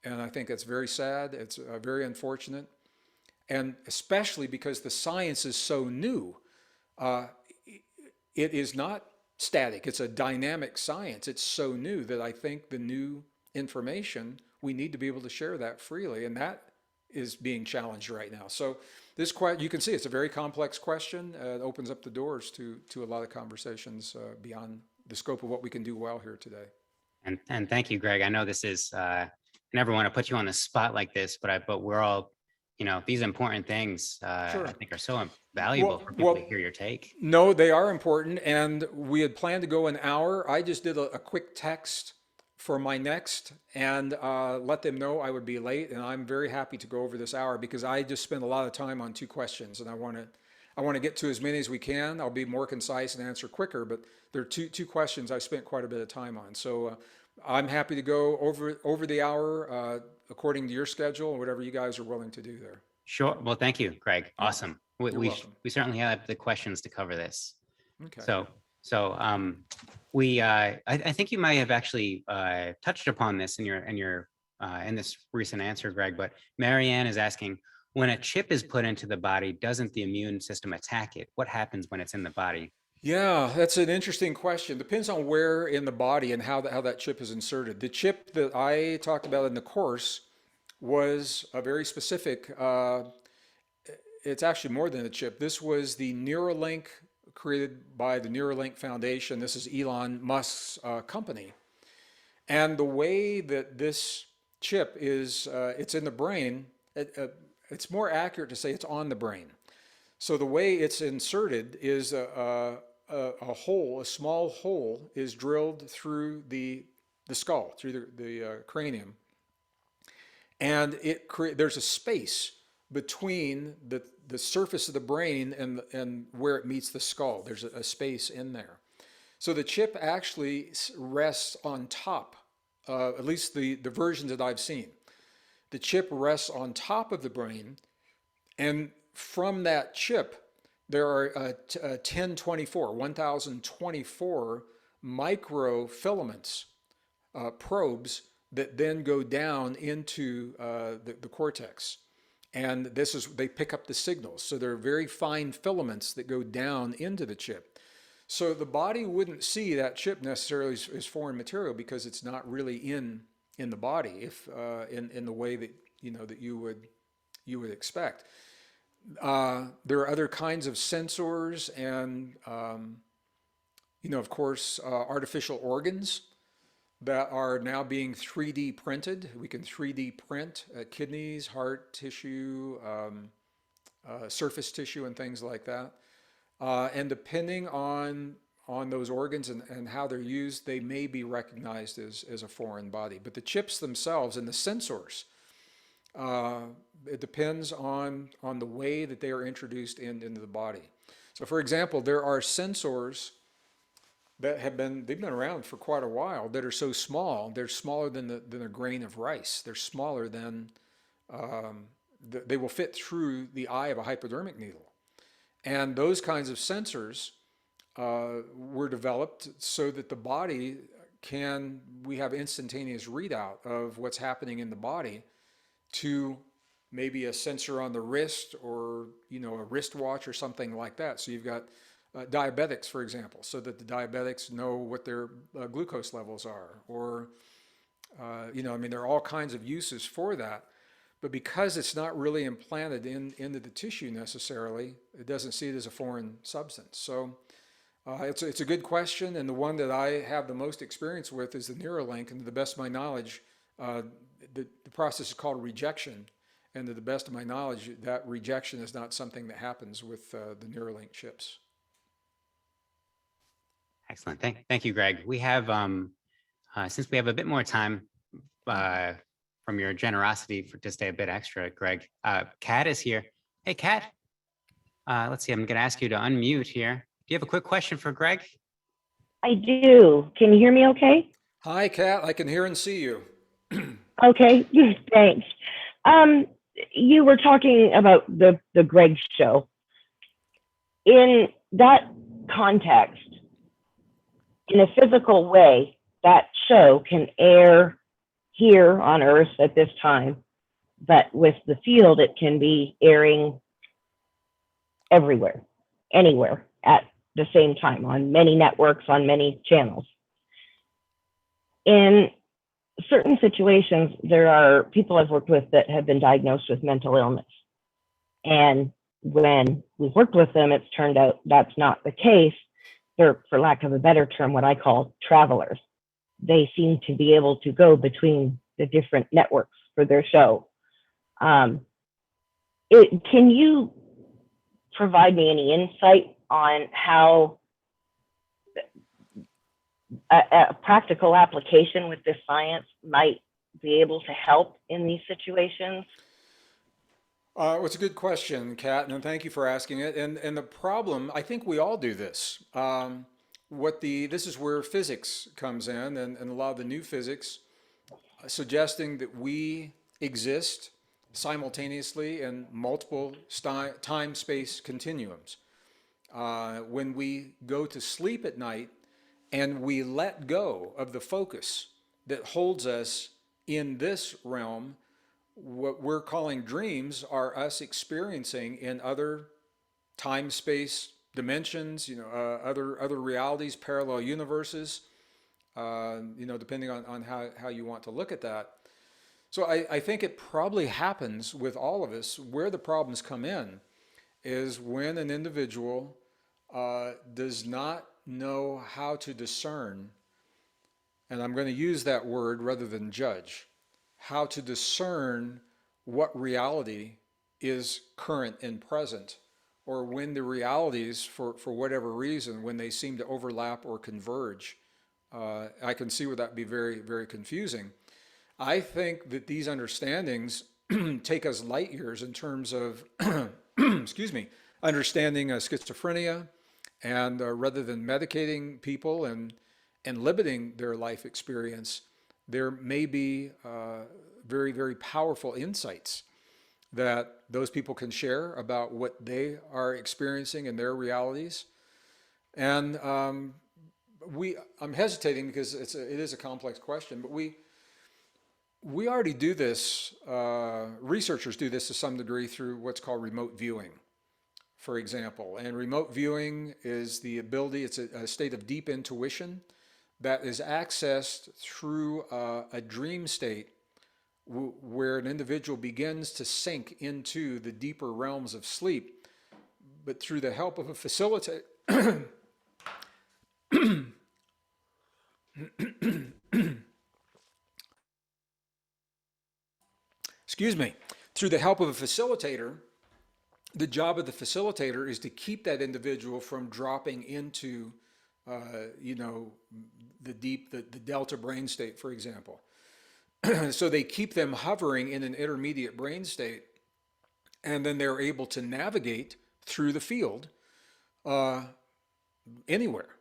And I think that's very sad. It's very unfortunate. And especially because the science is so new, it is not static. It's a dynamic science. It's so new that I think the new information, we need to be able to share that freely. And that is being challenged right now. So you can see it's a very complex question. It opens up the doors to a lot of conversations beyond the scope of what we can do well here today.
And thank you, Greg. I know this is I never want to put you on the spot like this, but we're all, these important things I
Sure.
think are so valuable
Well,
for people to
well,
hear your take.
no, they are important, and we had planned to go an hour. I just did a quick text for my next and let them know I would be late. And I'm very happy to go over this hour because I just spend a lot of time on two questions, and I want to get to as many as we can. I'll be more concise and answer quicker, but there are two questions I spent quite a bit of time on. So I'm happy to go over the hour according to your schedule and whatever you guys are willing to do there.
Sure. Well, thank you, Greg.
Yeah,
Awesome.
you're welcome.
We certainly have the questions to cover this.
Okay.
So I think you might have actually touched upon this in your in this recent answer, Greg. But Marianne is asking, when a chip is put into the body, doesn't the immune system attack it? What happens when it's in the body?
Yeah, that's an interesting question. Depends on where in the body and how that chip is inserted. The chip that I talked about in the course was a very specific. It's actually more than a chip. This was the Neuralink created by the Neuralink Foundation. This is Elon Musk's company. And the way that this chip is, it's in the brain. It's more accurate to say it's on the brain. So the way it's inserted is a hole, a small hole, is drilled through the skull, through the cranium, and there's a space between the surface of the brain and where it meets the skull. There's a space in there. So the chip actually rests on top, at least the versions that I've seen. The chip rests on top of the brain, and from that chip, there are 1024 microfilaments, probes that then go down into the cortex. And they pick up the signals. So they're very fine filaments that go down into the chip. So the body wouldn't see that chip necessarily as foreign material because it's not really in the body, if in the way that that you would expect. There are other kinds of sensors and of course artificial organs that are now being 3D printed. We can 3D print kidneys, heart tissue, surface tissue, and things like that. And depending on those organs and how they're used, they may be recognized as a foreign body. But the chips themselves and the sensors, it depends on the way that they are introduced into the body. So, for example, there are sensors that they've been around for quite a while, that are so small, they're smaller than a grain of rice. They're smaller than, they will fit through the eye of a hypodermic needle. And those kinds of sensors were developed so that the body we have instantaneous readout of what's happening in the body to maybe a sensor on the wrist or, a wristwatch or something like that. So you've got diabetics, for example, so that the diabetics know what their glucose levels are, or, there are all kinds of uses for that. But because it's not really implanted into the tissue necessarily, it doesn't see it as a foreign substance. So it's a good question, and the one that I have the most experience with is the Neuralink, and to the best of my knowledge, the process is called rejection, and to the best of my knowledge, that rejection is not something that happens with the Neuralink chips.
Excellent. Thank you, Greg. We have, since we have a bit more time from your generosity to stay a bit extra, Greg, Kat is here. Hey, Kat. Let's see, I'm going to ask you to unmute here. Do you have a quick question for Greg?
I do. Can you hear me okay?
Hi, Kat. I can hear and see you.
Okay, thanks. You were talking about the Gregg show. In that context, in a physical way, that show can air here on Earth at this time, but with the field, it can be airing everywhere, anywhere at the same time, on many networks, on many channels. In certain situations, there are people I've worked with that have been diagnosed with mental illness. And when we've worked with them, it's turned out that's not the case. They're, for lack of a better term, what I call travelers. They seem to be able to go between the different networks for their show. Can you provide me any insight on how a practical application with this science might be able to help in these situations?
Well, it's a good question, Kat, and thank you for asking it. And the problem, I think we all do this. This is where physics comes in, and a lot of the new physics suggesting that we exist simultaneously in multiple time-space continuums. When we go to sleep at night and we let go of the focus that holds us in this realm, what we're calling dreams are us experiencing in other time space dimensions, other realities, parallel universes, depending on how you want to look at that. So I think it probably happens with all of us. Where the problems come in is when an individual does not know how to discern, and I'm going to use that word rather than judge, how to discern what reality is current and present, or when the realities, for whatever reason, when they seem to overlap or converge. I can see where that be very, very confusing. I think that these understandings take us light years in terms of, excuse me, understanding schizophrenia, and rather than medicating people and limiting their life experience, there may be very, very powerful insights that those people can share about what they are experiencing in their realities. And I'm hesitating because it is a complex question, but we already do this. Researchers do this to some degree through what's called remote viewing, for example. And remote viewing is the ability, it's a state of deep intuition that is accessed through a dream state where an individual begins to sink into the deeper realms of sleep, but through the help of a facilitator. Excuse me, through the help of a facilitator. The job of the facilitator is to keep that individual from dropping into, the delta brain state, for example. So they keep them hovering in an intermediate brain state, and then they're able to navigate through the field anywhere.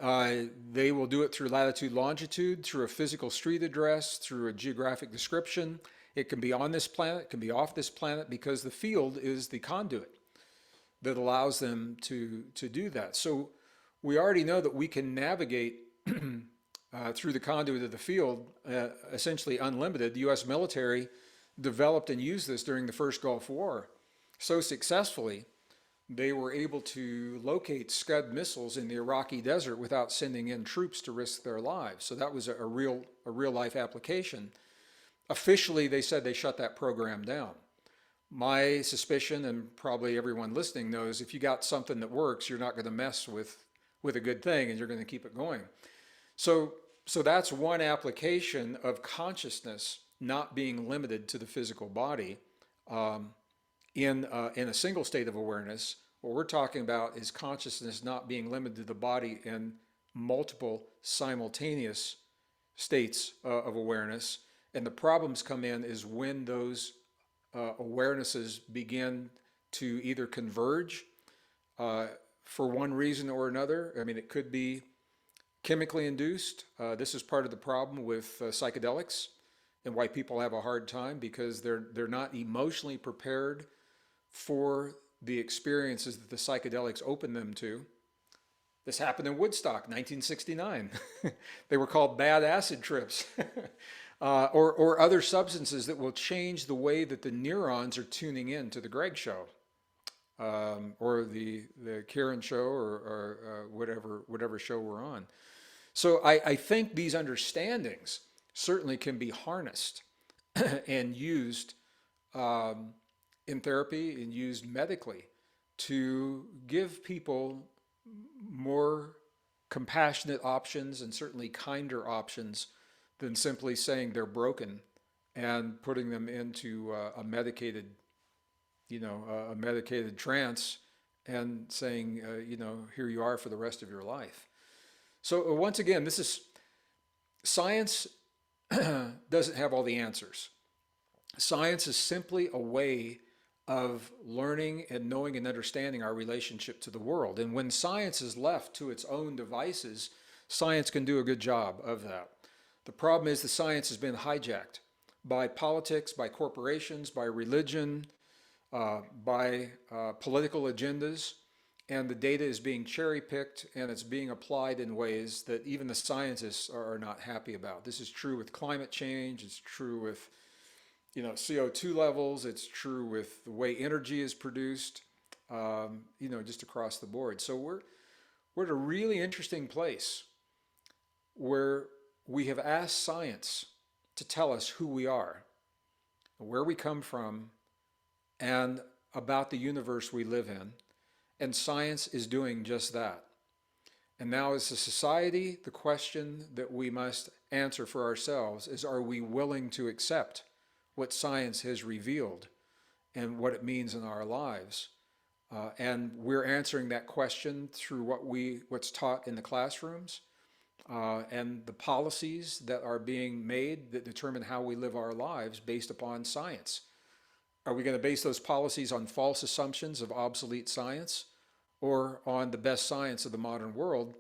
They will do it through latitude, longitude, through a physical street address, through a geographic description. It can be on this planet, it can be off this planet, because the field is the conduit that allows them to do that. So we already know that we can navigate through the conduit of the field, essentially unlimited. The US military developed and used this during the first Gulf War so successfully, they were able to locate Scud missiles in the Iraqi desert without sending in troops to risk their lives. So that was a real life application. Officially, they said they shut that program down. My suspicion, and probably everyone listening knows, if you got something that works, you're not going to mess with a good thing, and you're going to keep it going. So that's one application of consciousness not being limited to the physical body. In a single state of awareness, what we're talking about is consciousness not being limited to the body in multiple simultaneous states of awareness. And the problems come in is when those awarenesses begin to either converge for one reason or another. I mean, it could be chemically induced. This is part of the problem with psychedelics and why people have a hard time, because they're not emotionally prepared for the experiences that the psychedelics open them to. This happened in Woodstock, 1969. They were called bad acid trips. Or other substances that will change the way that the neurons are tuning in to the Gregg show, or the Karen show, or whatever show we're on. So I think these understandings certainly can be harnessed and used in therapy and used medically to give people more compassionate options, and certainly kinder options, than simply saying they're broken and putting them into a medicated trance and saying, here you are for the rest of your life. So once again, this is science doesn't have all the answers. Science is simply a way of learning and knowing and understanding our relationship to the world. And when science is left to its own devices, science can do a good job of that. The problem is the science has been hijacked by politics, by corporations, by religion, by political agendas, and the data is being cherry picked and it's being applied in ways that even the scientists are not happy about. This is true with climate change. It's true with CO2 levels. It's true with the way energy is produced. Just across the board. So we're at a really interesting place where we have asked science to tell us who we are, where we come from, and about the universe we live in. And science is doing just that. And now, as a society, the question that we must answer for ourselves is, are we willing to accept what science has revealed and what it means in our lives? And we're answering that question through what's taught in the classrooms and the policies that are being made that determine how we live our lives based upon science. Are we going to base those policies on false assumptions of obsolete science or on the best science of the modern world?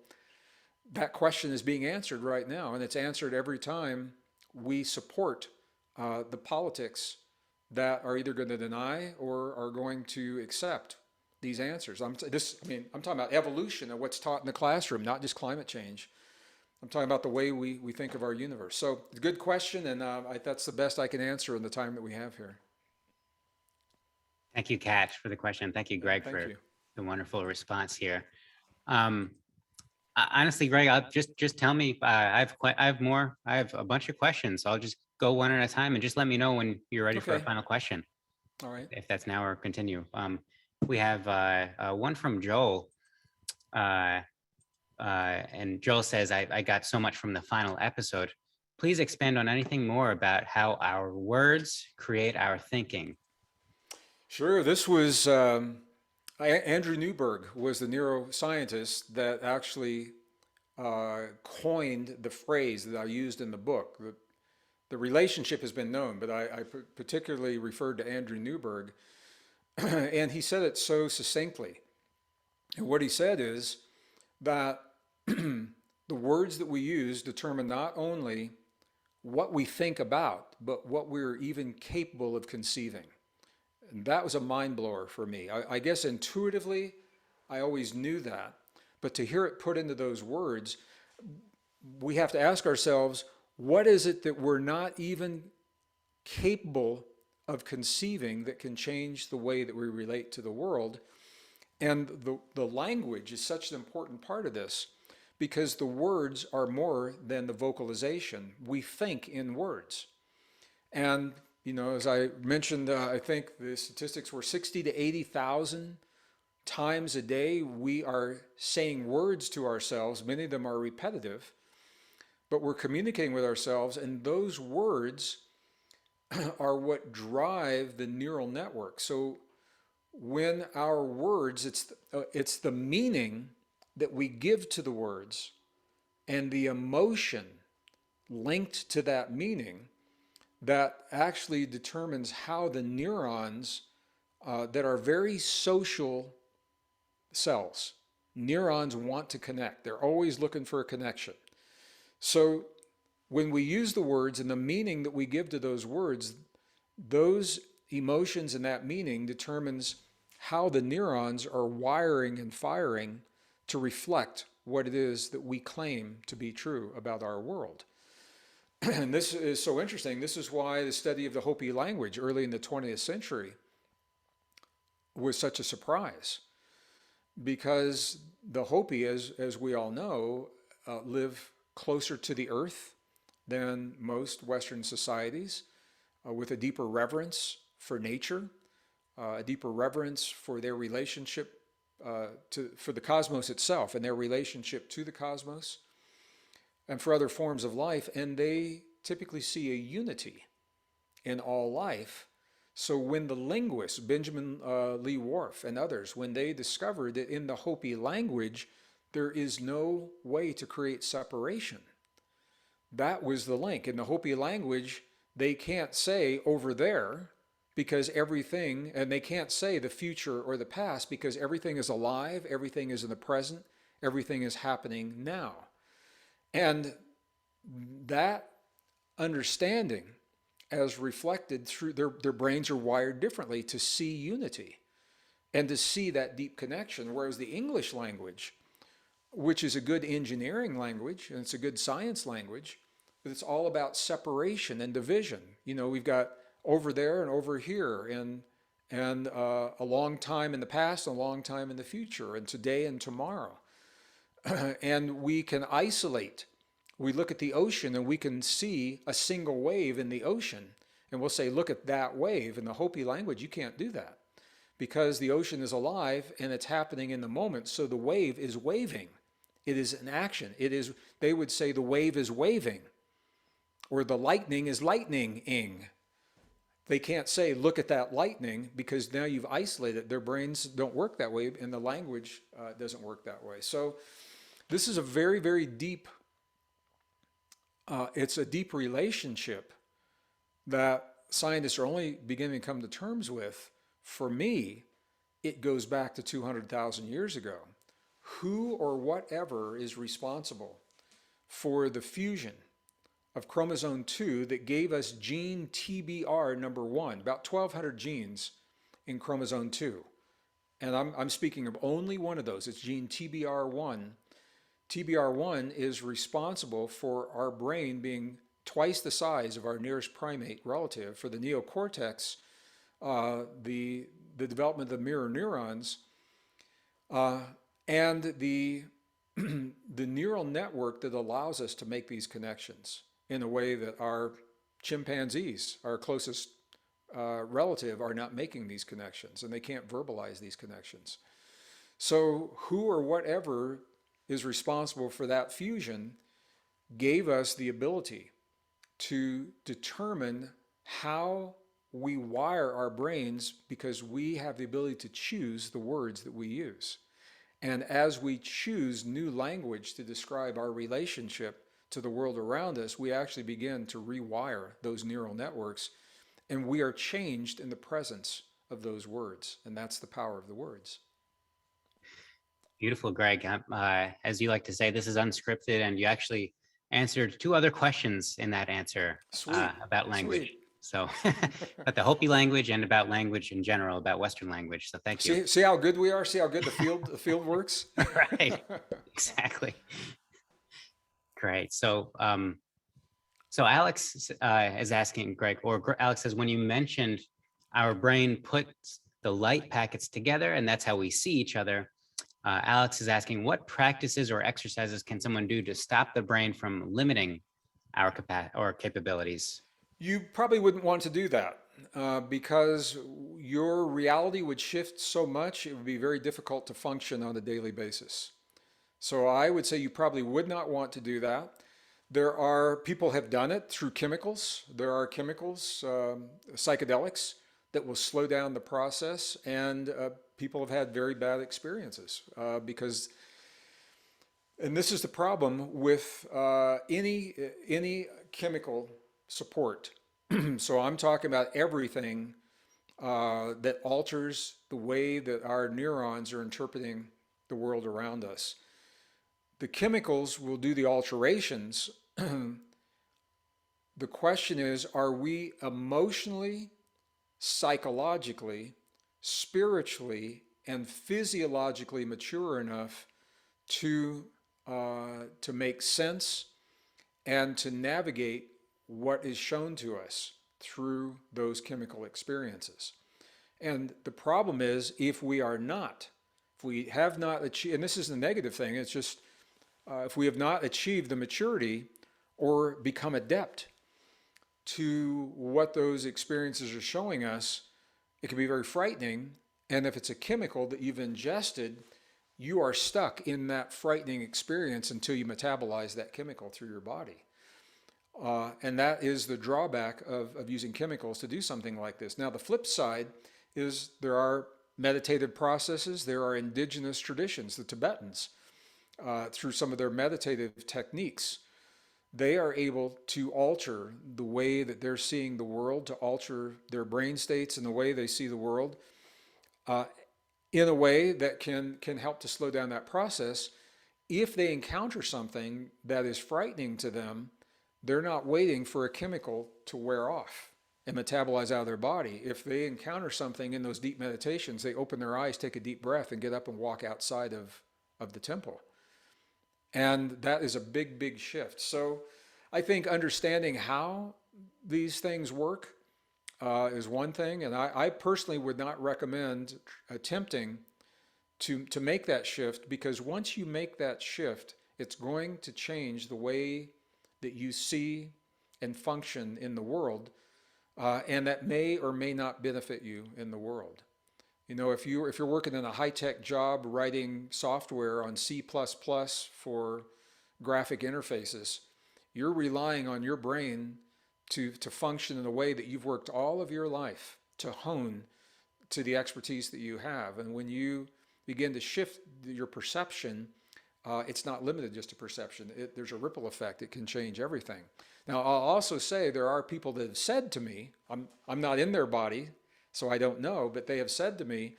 That question is being answered right now, and it's answered every time we support the politics that are either going to deny or are going to accept these answers. I'm talking about evolution of what's taught in the classroom, not just climate change. I'm talking about the way we think of our universe. So, it's a good question, and that's the best I can answer in the time that we have here.
Thank you, Kat, for the question. Thank you, Greg,
Thank
for
you.
the wonderful response here. Honestly, Greg, I'll just tell me. I have more. I have a bunch of questions. I'll just go one at a time, and just let me know when you're ready for a
Okay.
final question,
All right.
if that's now or continue. We have one from Joel, and Joel says, "I got so much from the final episode. Please expand on anything more about how our words create our thinking."
Sure. This was Andrew Newberg was the neuroscientist that actually coined the phrase that I used in the book. The relationship has been known, but I particularly referred to Andrew Newberg, and he said it so succinctly. And what he said is that the words that we use determine not only what we think about, but what we're even capable of conceiving. And that was a mind blower for me. I guess intuitively, I always knew that. But to hear it put into those words, we have to ask ourselves, what is it that we're not even capable of conceiving that can change the way that we relate to the world? And the language is such an important part of this because the words are more than the vocalization. We think in words. And as I mentioned, I think the statistics were 60 to 80,000 times a day we are saying words to ourselves. Many of them are repetitive, but we're communicating with ourselves, and those words are what drive the neural network. So when our words, it's the meaning that we give to the words and the emotion linked to that meaning that actually determines how the neurons that are very social cells, neurons want to connect. They're always looking for a connection. So when we use the words and the meaning that we give to those words, those emotions and that meaning determines how the neurons are wiring and firing to reflect what it is that we claim to be true about our world. And this is so interesting. This is why the study of the Hopi language early in the 20th century was such a surprise. Because the Hopi, as we all know, live closer to the earth than most Western societies, with a deeper reverence for nature, a deeper reverence for their relationship for the cosmos itself and their relationship to the cosmos and for other forms of life. And they typically see a unity in all life. So when the linguists, Benjamin Lee Whorf and others, when they discovered that in the Hopi language, there is no way to create separation. That was the link. In the Hopi language, they can't say over there because everything, and they can't say the future or the past because everything is alive, everything is in the present, everything is happening now. And that understanding, as reflected through their brains are wired differently to see unity and to see that deep connection. Whereas the English language, which is a good engineering language and it's a good science language, but it's all about separation and division. We've got over there and over here, and a long time in the past, a long time in the future, and today and tomorrow. And we can isolate. We look at the ocean and we can see a single wave in the ocean, and we'll say, look at that wave. In the Hopi language, you can't do that because the ocean is alive and it's happening in the moment. So the wave is waving. It is an action. It is, they would say the wave is waving, or the lightning is lightning-ing. They can't say, look at that lightning, because now you've isolated. Their brains don't work that way, and the language doesn't work that way. So this is a very, very deep, it's a deep relationship that scientists are only beginning to come to terms with. For me, it goes back to 200,000 years ago. Who or whatever is responsible for the fusion of chromosome 2 that gave us gene TBR number 1, about 1,200 genes in chromosome 2. And I'm speaking of only one of those. It's gene TBR1. TBR1 is responsible for our brain being twice the size of our nearest primate relative, for the neocortex, the development of the mirror neurons, and the neural network that allows us to make these connections in a way that our chimpanzees, our closest relative, are not making these connections, and they can't verbalize these connections. So who or whatever is responsible for that fusion gave us the ability to determine how we wire our brains, because we have the ability to choose the words that we use. And as we choose new language to describe our relationship to the world around us, we actually begin to rewire those neural networks, and we are changed in the presence of those words. And that's the power of the words.
Beautiful, Greg. As you like to say, this is unscripted, and you actually answered 2 other questions in that answer about language.
Sweet.
So about the Hopi language and about language in general, about Western language. So thank you.
See how good we are? See how good the field works?
Right, exactly. Great. So Alex is asking Greg, Alex says, when you mentioned our brain puts the light packets together and that's how we see each other, Alex is asking, what practices or exercises can someone do to stop the brain from limiting our capabilities?
You probably wouldn't want to do that because your reality would shift so much, it would be very difficult to function on a daily basis. So I would say you probably would not want to do that. People have done it through chemicals. There are chemicals, psychedelics, that will slow down the process, and people have had very bad experiences because, and this is the problem with any chemical support. So I'm talking about everything that alters the way that our neurons are interpreting the world around us. The chemicals will do the alterations. The question is, are we emotionally, psychologically, spiritually, and physiologically mature enough to make sense and to navigate what is shown to us through those chemical experiences? And the problem is, if we are not, if we have not achieved, and this is the negative thing, it's just if we have not achieved the maturity or become adept to what those experiences are showing us, it can be very frightening. And if it's a chemical that you've ingested, you are stuck in that frightening experience until you metabolize that chemical through your body. And that is the drawback of using chemicals to do something like this. Now, the flip side is there are meditative processes. There are indigenous traditions, the Tibetans, through some of their meditative techniques, they are able to alter the way that they're seeing the world, to alter their brain states and the way they see the world, uh, in a way that can help to slow down that process. If they encounter something that is frightening to them, they're not waiting for a chemical to wear off and metabolize out of their body. If they encounter something in those deep meditations, they open their eyes, take a deep breath, and get up and walk outside of the temple. And that is a big, big shift. So I think understanding how these things work is one thing. And I personally would not recommend attempting to make that shift, because once you make that shift, it's going to change the way that you see and function in the world, and that may or may not benefit you in the world. You know, if you're working in a high-tech job writing software on C++ for graphic interfaces, you're relying on your brain to function in a way that you've worked all of your life to hone to the expertise that you have. And when you begin to shift your perception, it's not limited just to perception. There's a ripple effect. It can change everything. Now, I'll also say there are people that have said to me, I'm not in their body, so I don't know, but they have said to me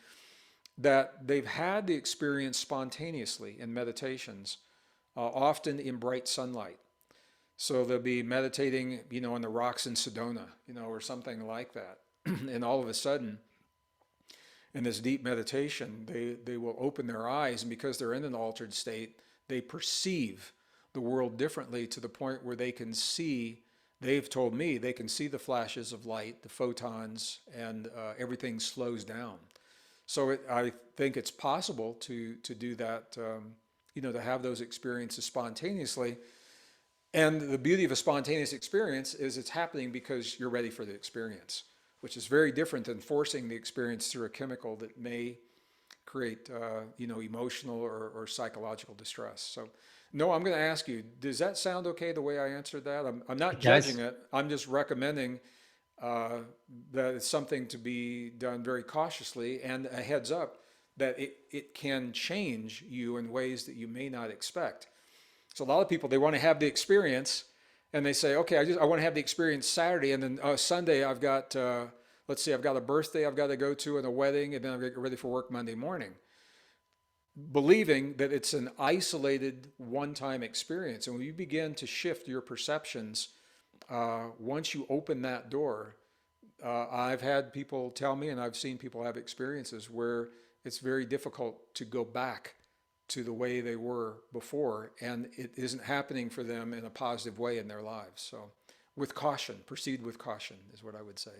that they've had the experience spontaneously in meditations, often in bright sunlight. So they'll be meditating, on the rocks in Sedona, or something like that. And all of a sudden, in this deep meditation, they will open their eyes, and because they're in an altered state, they perceive the world differently, to the point where they can see, they've told me, they can see the flashes of light, the photons, and everything slows down. So I think it's possible to do that, to have those experiences spontaneously. And the beauty of a spontaneous experience is it's happening because you're ready for the experience, which is very different than forcing the experience through a chemical that may create, emotional or psychological distress. So, no, I'm going to ask you, does that sound okay the way I answered that? I'm not judging it. I'm just recommending that it's something to be done very cautiously, and a heads up that it can change you in ways that you may not expect. So a lot of people, they want to have the experience, and they say, okay, I want to have the experience Saturday, and then Sunday I've got, let's see, I've got a birthday I've got to go to and a wedding, and then I've got to get ready for work Monday morning. Believing that it's an isolated one-time experience. And when you begin to shift your perceptions, once you open that door, I've had people tell me, and I've seen people have experiences where it's very difficult to go back to the way they were before, and it isn't happening for them in a positive way in their lives. So with caution, proceed with caution is what I would say.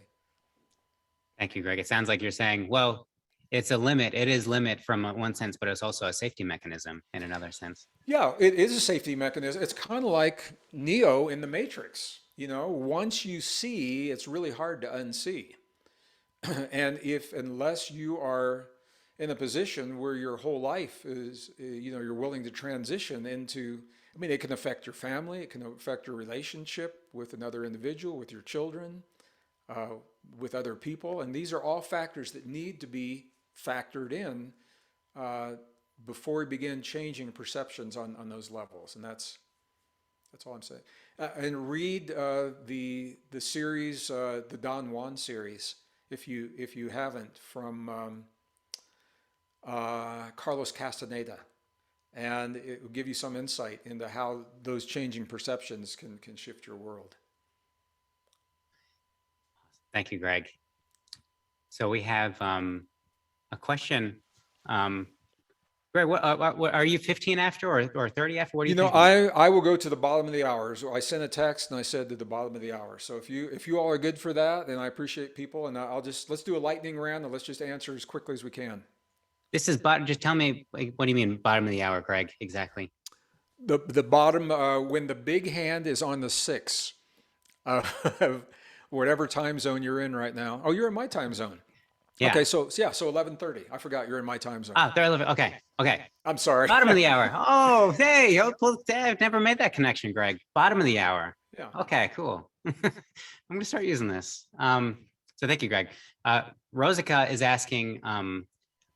Thank you, Greg. It sounds like you're saying, well, it's a limit. It is limit from one sense, but it's also a safety mechanism in another sense.
Yeah, it is a safety mechanism. It's kind of like Neo in the Matrix. Once you see, it's really hard to unsee. And unless you are in a position where your whole life is, you're willing to transition into, it can affect your family, it can affect your relationship with another individual, with your children, with other people. And these are all factors that need to be factored in before we begin changing perceptions on those levels. And that's all I'm saying. And read the series, the Don Juan series, if you haven't, from Carlos Castaneda, and it will give you some insight into how those changing perceptions can shift your world.
Thank you, Greg. So we have a question. Greg, what are you 15 after or 30 after? What do you think?
I will go to the bottom of the hour. So I sent a text and I said to the bottom of the hour. So if you all are good for that, then I appreciate people, and let's do a lightning round, and let's just answer as quickly as we can.
This is just tell me, what do you mean bottom of the hour, Greg? Exactly.
The bottom, when the big hand is on the 6 of whatever time zone you're in right now. Oh, you're in my time zone.
Yeah.
Okay, so 11:30. I forgot you're in my time zone.
Ah, 11. Okay.
I'm sorry.
Bottom of the hour. Oh, hey, I've never made that connection, Greg. Bottom of the hour.
Yeah.
Okay, cool. I'm going to start using this. So thank you, Greg. Rosica is asking,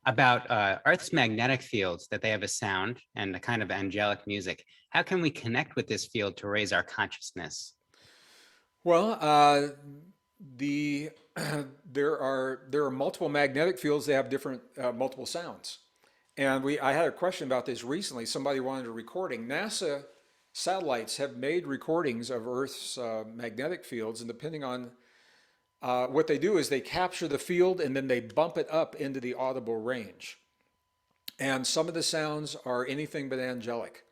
about Earth's magnetic fields, that they have a sound and a kind of angelic music. How can we connect with this field to raise our consciousness?
Well, the there are multiple magnetic fields that have different multiple sounds. And I had a question about this recently. Somebody wanted a recording. NASA satellites have made recordings of Earth's magnetic fields, and depending on what they do is they capture the field and then they bump it up into the audible range. And some of the sounds are anything but angelic.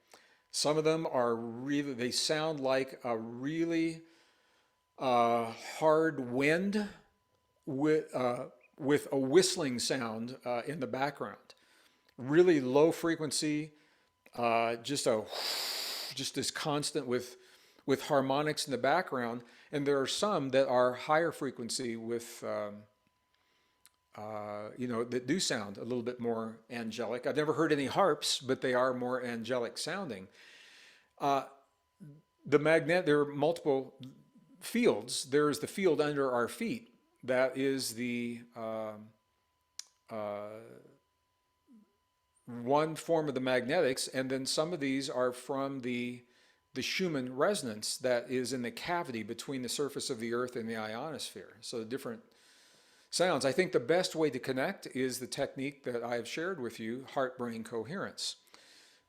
Some of them are really, they sound like a really hard wind with a whistling sound in the background. Really low frequency, just this constant with harmonics in the background. And there are some that are higher frequency with that do sound a little bit more angelic. I've never heard any harps, but they are more angelic sounding. There are multiple fields. There is the field under our feet. That is the one form of the magnetics, and then some of these are from the Schumann resonance that is in the cavity between the surface of the Earth and the ionosphere. So different sounds. I think the best way to connect is the technique that I have shared with you, heart-brain coherence,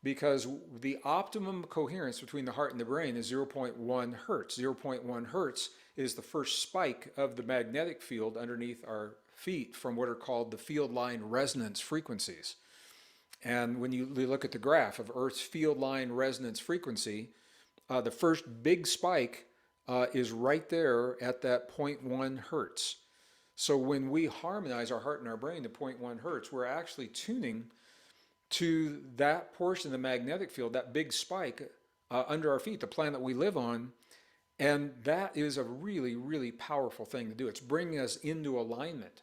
because the optimum coherence between the heart and the brain is 0.1 hertz. 0.1 hertz is the first spike of the magnetic field underneath our feet from what are called the field line resonance frequencies. And when you look at the graph of Earth's field line resonance frequency, the first big spike is right there at that 0.1 hertz. So when we harmonize our heart and our brain to 0.1 hertz, we're actually tuning to that portion of the magnetic field, that big spike under our feet, the planet we live on. And that is a really, really powerful thing to do. It's bringing us into alignment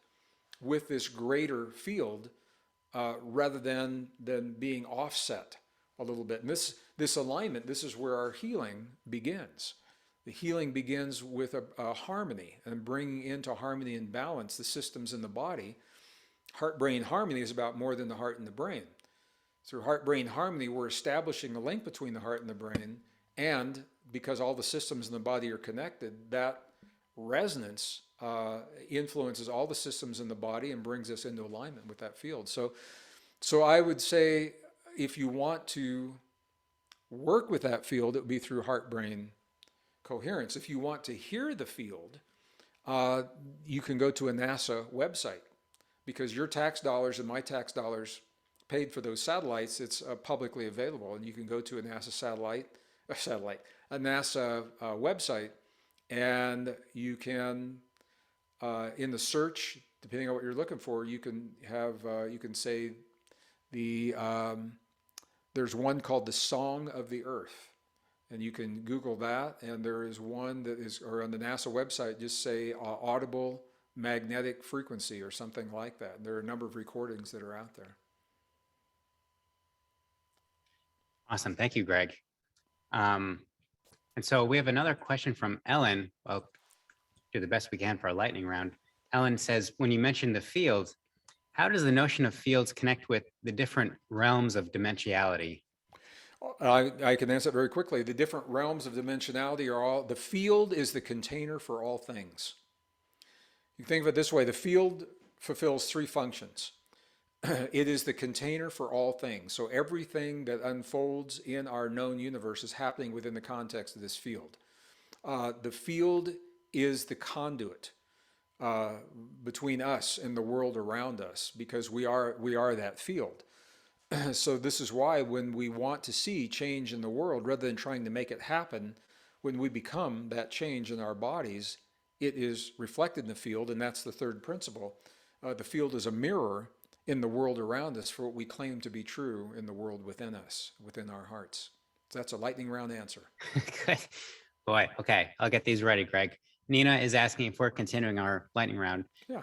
with this greater field rather than being offset a little bit. And this alignment, this is where our healing begins. The healing begins with a harmony and bringing into harmony and balance the systems in the body. Heart-brain harmony is about more than the heart and the brain. Through heart-brain harmony, we're establishing a link between the heart and the brain, and because all the systems in the body are connected, that resonance influences all the systems in the body and brings us into alignment with that field. So I would say if you want to work with that field, it would be through heart-brain coherence. If you want to hear the field, you can go to a NASA website, because your tax dollars and my tax dollars paid for those satellites. It's publicly available, and you can go to a NASA a NASA website, and you can, in the search, depending on what you're looking for, you can have, you can say there's one called the Song of the Earth. And you can Google that, and there is one that is, or on the NASA website, just say audible magnetic frequency or something like that. And there are a number of recordings that are out there.
Awesome. Thank you, Gregg. And so we have another question from Ellen. I'll do the best we can for our lightning round. Ellen says, when you mentioned the field, how does the notion of fields connect with the different realms of dimensionality?
I can answer it very quickly. The different realms of dimensionality are all, the field is the container for all things. You can think of it this way, the field fulfills three functions. It is the container for all things. So everything that unfolds in our known universe is happening within the context of this field. The field is the conduit between us and the world around us, because we are that field. So this is why when we want to see change in the world, rather than trying to make it happen, when we become that change in our bodies, it is reflected in the field, and that's the third principle. The field is a mirror in the world around us for what we claim to be true in the world within us, within our hearts. So that's a lightning round answer.
Good. Boy, okay, I'll get these ready, Gregg. Nina is asking if we're continuing our lightning round.
Yeah.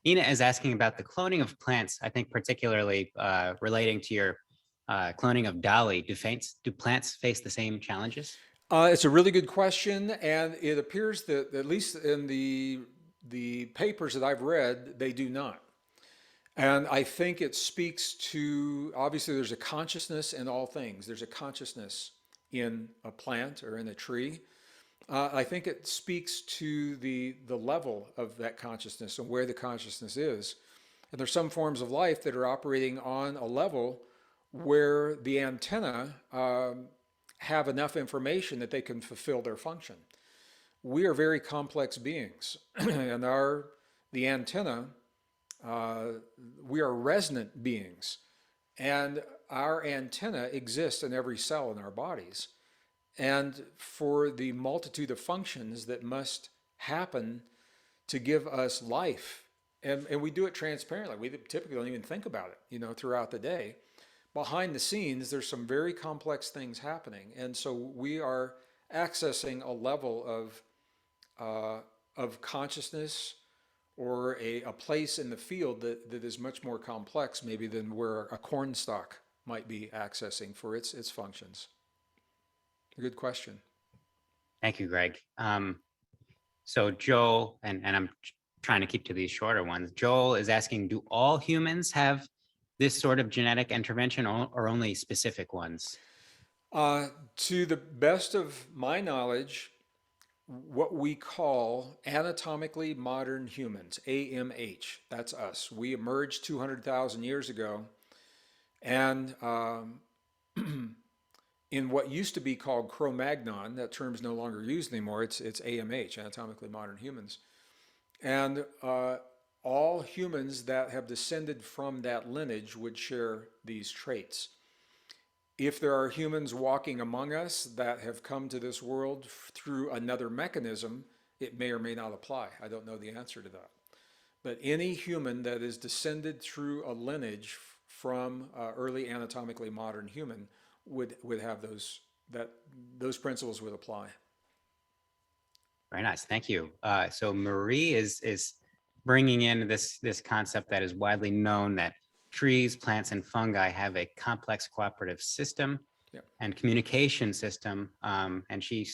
Nina is asking about the cloning of plants, I think particularly relating to your cloning of Dolly. Do plants face the same challenges?
It's a really good question, and it appears that, at least in the papers that I've read, they do not. And I think it speaks to, obviously, there's a consciousness in all things. There's a consciousness in a plant or in a tree. I think it speaks to the level of that consciousness and where the consciousness is. And there's some forms of life that are operating on a level where the antenna have enough information that they can fulfill their function. We are very complex beings, and the antenna, we are resonant beings, and our antenna exists in every cell in our bodies. And for the multitude of functions that must happen to give us life, and we do it transparently. We typically don't even think about it, throughout the day. Behind the scenes, there's some very complex things happening, and so we are accessing a level of consciousness or a place in the field that is much more complex, maybe, than where a corn stalk might be accessing for its functions. Good question.
Thank you, Greg. So Joel, and I'm trying to keep to these shorter ones. Joel is asking, do all humans have this sort of genetic intervention or only specific ones?
To the best of my knowledge, what we call anatomically modern humans, AMH, that's us. We emerged 200,000 years ago, and in what used to be called Cro-Magnon, that term's no longer used anymore. It's AMH, anatomically modern humans, and all humans that have descended from that lineage would share these traits. If there are humans walking among us that have come to this world through another mechanism, it may or may not apply. I don't know the answer to that. But any human that is descended through a lineage from early anatomically modern human would have those principles would apply.
Very nice, thank you. So Marie is bringing in this concept that is widely known, that trees, plants, and fungi have a complex cooperative system and communication system, and she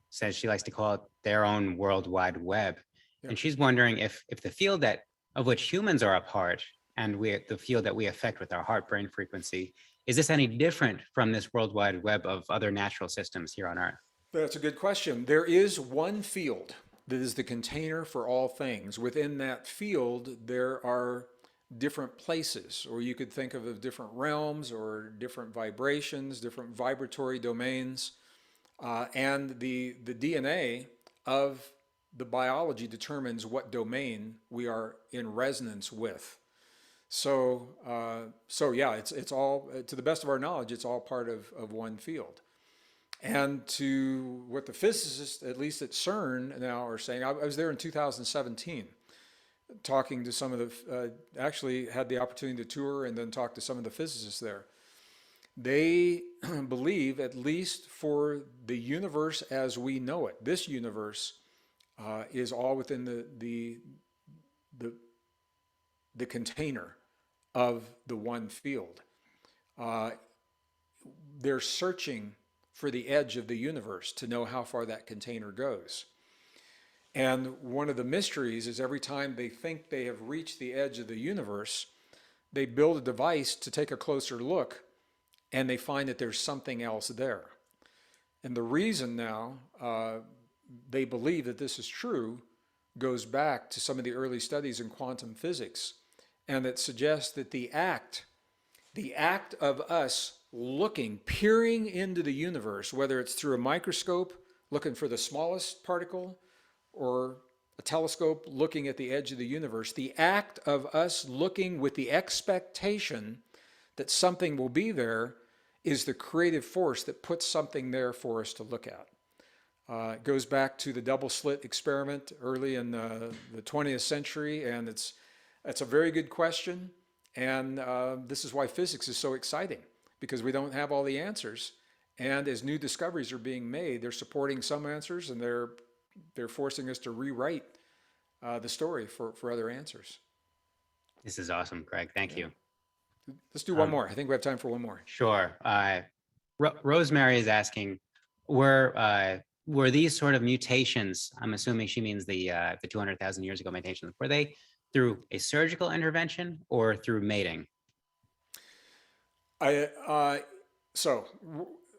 says she likes to call it their own World Wide Web. And she's wondering if the field of which humans are a part, and the field that we affect with our heart-brain frequency, is this any different from this World Wide Web of other natural systems here on Earth?
That's a good question. There is one field that is the container for all things. Within that field, there are different places, or you could think of different realms or different vibrations, different vibratory domains, and the DNA of the biology determines what domain we are in resonance with. So yeah, it's all, to the best of our knowledge, it's all part of one field. And to what the physicists, at least at CERN now, are saying, I was there in 2017, talking to some of the, actually had the opportunity to tour and then talk to some of the physicists there. They believe, at least for the universe as we know it, this universe is all within the container of the one field. They're searching for the edge of the universe to know how far that container goes. And one of the mysteries is every time they think they have reached the edge of the universe, they build a device to take a closer look, and they find that there's something else there. And the reason now they believe that this is true goes back to some of the early studies in quantum physics, and it suggests that the act of us looking, peering into the universe, whether it's through a microscope looking for the smallest particle or a telescope looking at the edge of the universe, the act of us looking with the expectation that something will be there is the creative force that puts something there for us to look at. It goes back to the double slit experiment early in the 20th century, and it's a very good question. And this is why physics is so exciting, because we don't have all the answers. And as new discoveries are being made, they're supporting some answers, and they're forcing us to rewrite the story for other answers.
This is awesome, Greg. Thank you.
Let's do one more. I think we have time for one more.
Sure. Rosemary is asking, were these sort of mutations, I'm assuming she means the 200,000 years ago mutations, were they through a surgical intervention or through mating?
I, so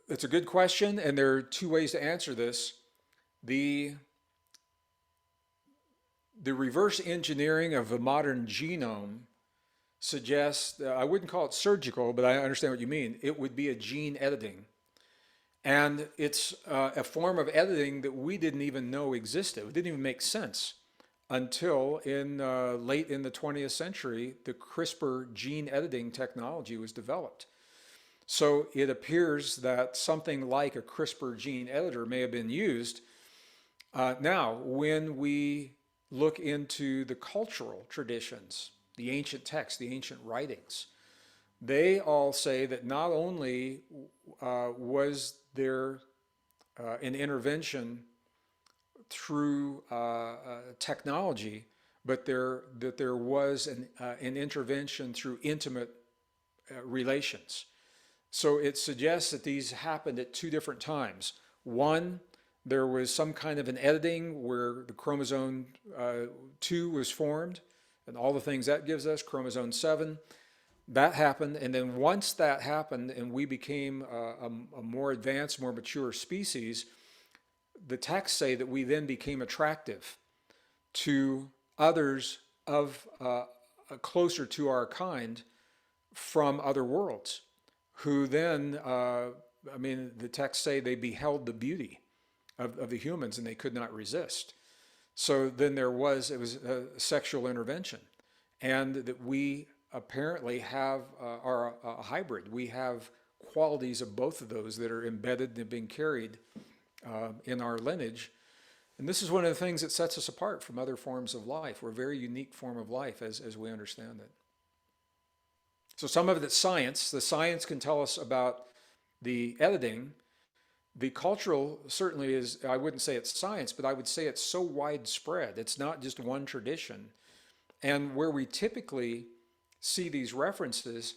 it's a good question, and there are two ways to answer this. The the reverse engineering of the modern genome suggests, I wouldn't call it surgical, but I understand what you mean. It would be a gene editing. And it's a form of editing that we didn't even know existed. It didn't even make sense until late in the 20th century, the CRISPR gene editing technology was developed. So it appears that something like a CRISPR gene editor may have been used. Now, when we look into the cultural traditions, the ancient texts, the ancient writings, they all say that not only was there an intervention through technology, but that there was an intervention through intimate relations. So it suggests that these happened at two different times. One, there was some kind of an editing where the chromosome 2 was formed, and all the things that gives us, chromosome 7. That happened, and then once that happened and we became a more advanced, more mature species, the texts say that we then became attractive to others of closer to our kind from other worlds, who then, the texts say they beheld the beauty of the humans and they could not resist. So then it was a sexual intervention, and that we apparently have are a hybrid. We have qualities of both of those that are embedded and being carried in our lineage. And this is one of the things that sets us apart from other forms of life. We're a very unique form of life as we understand it. So some of it's science. The science can tell us about the editing. The cultural certainly is, I wouldn't say it's science, but I would say it's so widespread. It's not just one tradition. And where we typically see these references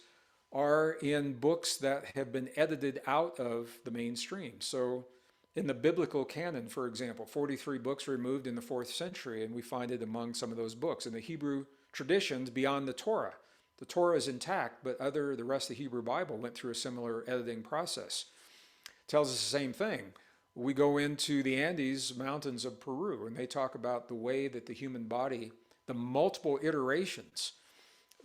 are in books that have been edited out of the mainstream. So in the biblical canon, for example, 43 books removed in the 4th century, and we find it among some of those books. In the Hebrew traditions beyond the Torah is intact, but the rest of the Hebrew Bible went through a similar editing process. It tells us the same thing. We go into the Andes Mountains of Peru, and they talk about the way that the human body, the multiple iterations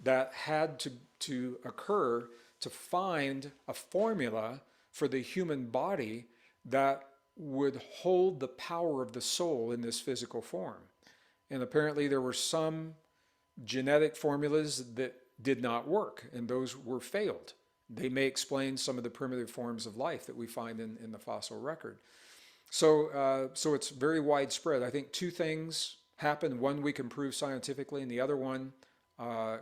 that had to occur to find a formula for the human body that would hold the power of the soul in this physical form. And apparently there were some genetic formulas that did not work, and those were failed. They may explain some of the primitive forms of life that we find in the fossil record. So it's very widespread. I think two things happen. One we can prove scientifically, and the other one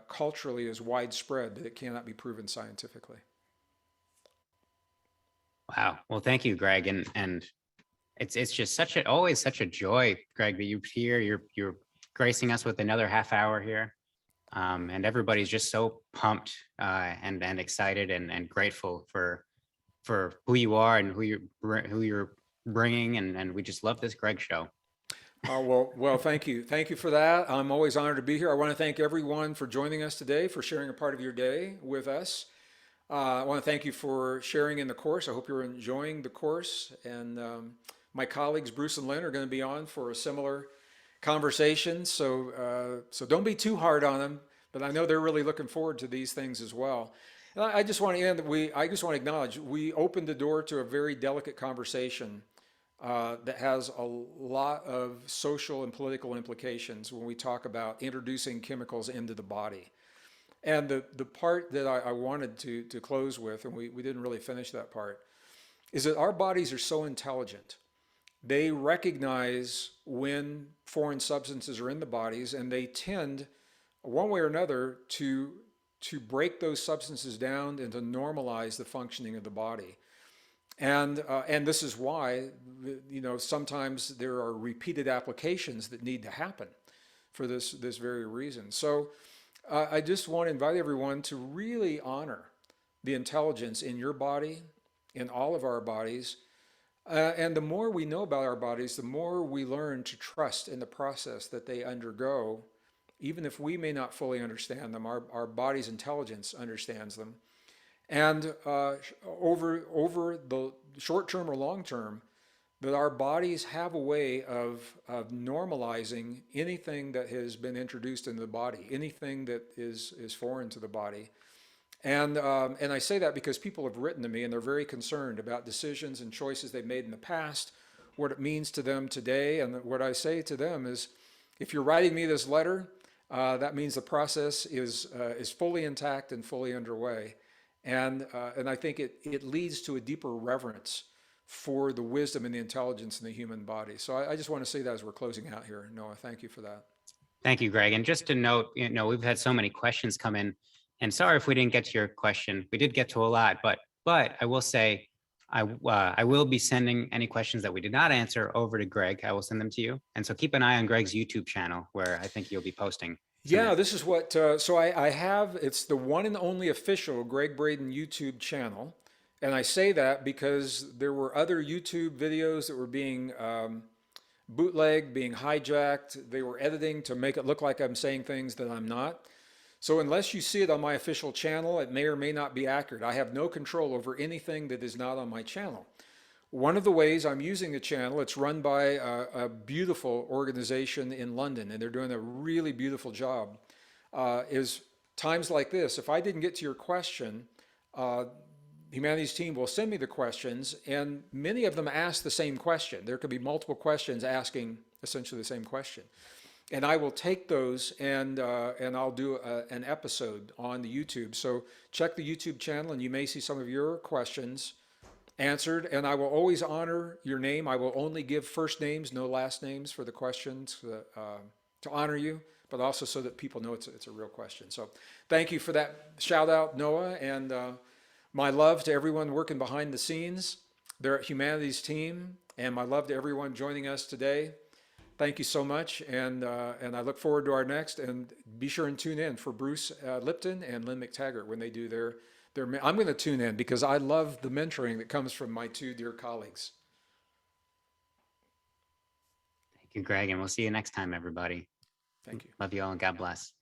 culturally is widespread, that it cannot be proven scientifically.
Wow. Well, thank you, Greg. And it's just always such a joy, Greg, that you're here. You're gracing us with another half hour here. And everybody's just so pumped and excited and grateful for who you are and who you're bringing, and we just love this Greg show.
Well, thank you. Thank you for that. I'm always honored to be here. I want to thank everyone for joining us today, for sharing a part of your day with us. I want to thank you for sharing in the course. I hope you're enjoying the course. And my colleagues, Bruce and Lynn, are going to be on for a similar conversation. So don't be too hard on them, but I know they're really looking forward to these things as well. And I just want to end, I just want to acknowledge, we opened the door to a very delicate conversation that has a lot of social and political implications when we talk about introducing chemicals into the body. And the part that I wanted to close with, and we didn't really finish that part, is that our bodies are so intelligent. They recognize when foreign substances are in the bodies, and they tend, one way or another, to break those substances down and to normalize the functioning of the body. And this is why, sometimes there are repeated applications that need to happen for this very reason. So I just want to invite everyone to really honor the intelligence in your body, in all of our bodies. And the more we know about our bodies, the more we learn to trust in the process that they undergo even if we may not fully understand them, our body's intelligence understands them. And over the short term or long term, that our bodies have a way of normalizing anything that has been introduced into the body, anything that is foreign to the body. And I say that because people have written to me and they're very concerned about decisions and choices they've made in the past, what it means to them today. And what I say to them is, if you're writing me this letter, that means the process is fully intact and fully underway. And I think it leads to a deeper reverence for the wisdom and the intelligence in the human body. So I just want to say that as we're closing out here. Noah, thank you for that.
Thank you, Greg. And just to note, we've had so many questions come in, and sorry if we didn't get to your question. We did get to a lot, but I will say, I will be sending any questions that we did not answer over to Greg. I will send them to you. And so keep an eye on Greg's YouTube channel, where I think you'll be posting.
Yeah, this is what, so I have, it's the one and only official Gregg Braden YouTube channel. And I say that because there were other YouTube videos that were being bootlegged, being hijacked. They were editing to make it look like I'm saying things that I'm not. So unless you see it on my official channel, it may or may not be accurate. I have no control over anything that is not on my channel. One of the ways I'm using the channel, it's run by a beautiful organization in London, and they're doing a really beautiful job, is times like this. If I didn't get to your question, Humanities team will send me the questions, and many of them ask the same question. There could be multiple questions asking essentially the same question. And I will take those and I'll do an episode on the YouTube. So check the YouTube channel and you may see some of your questions answered. And I will always honor your name. I will only give first names, no last names for the questions to honor you, but also so that people know it's a real question. So thank you for that shout out, Noah. And my love to everyone working behind the scenes, their Humanities team, and my love to everyone joining us today. Thank you so much, and I look forward to our next. And be sure and tune in for Bruce Lipton and Lynn McTaggart when they do their. I'm going to tune in because I love the mentoring that comes from my two dear colleagues.
Thank you, Greg, and we'll see you next time, everybody.
Thank you.
Love you all, and God bless.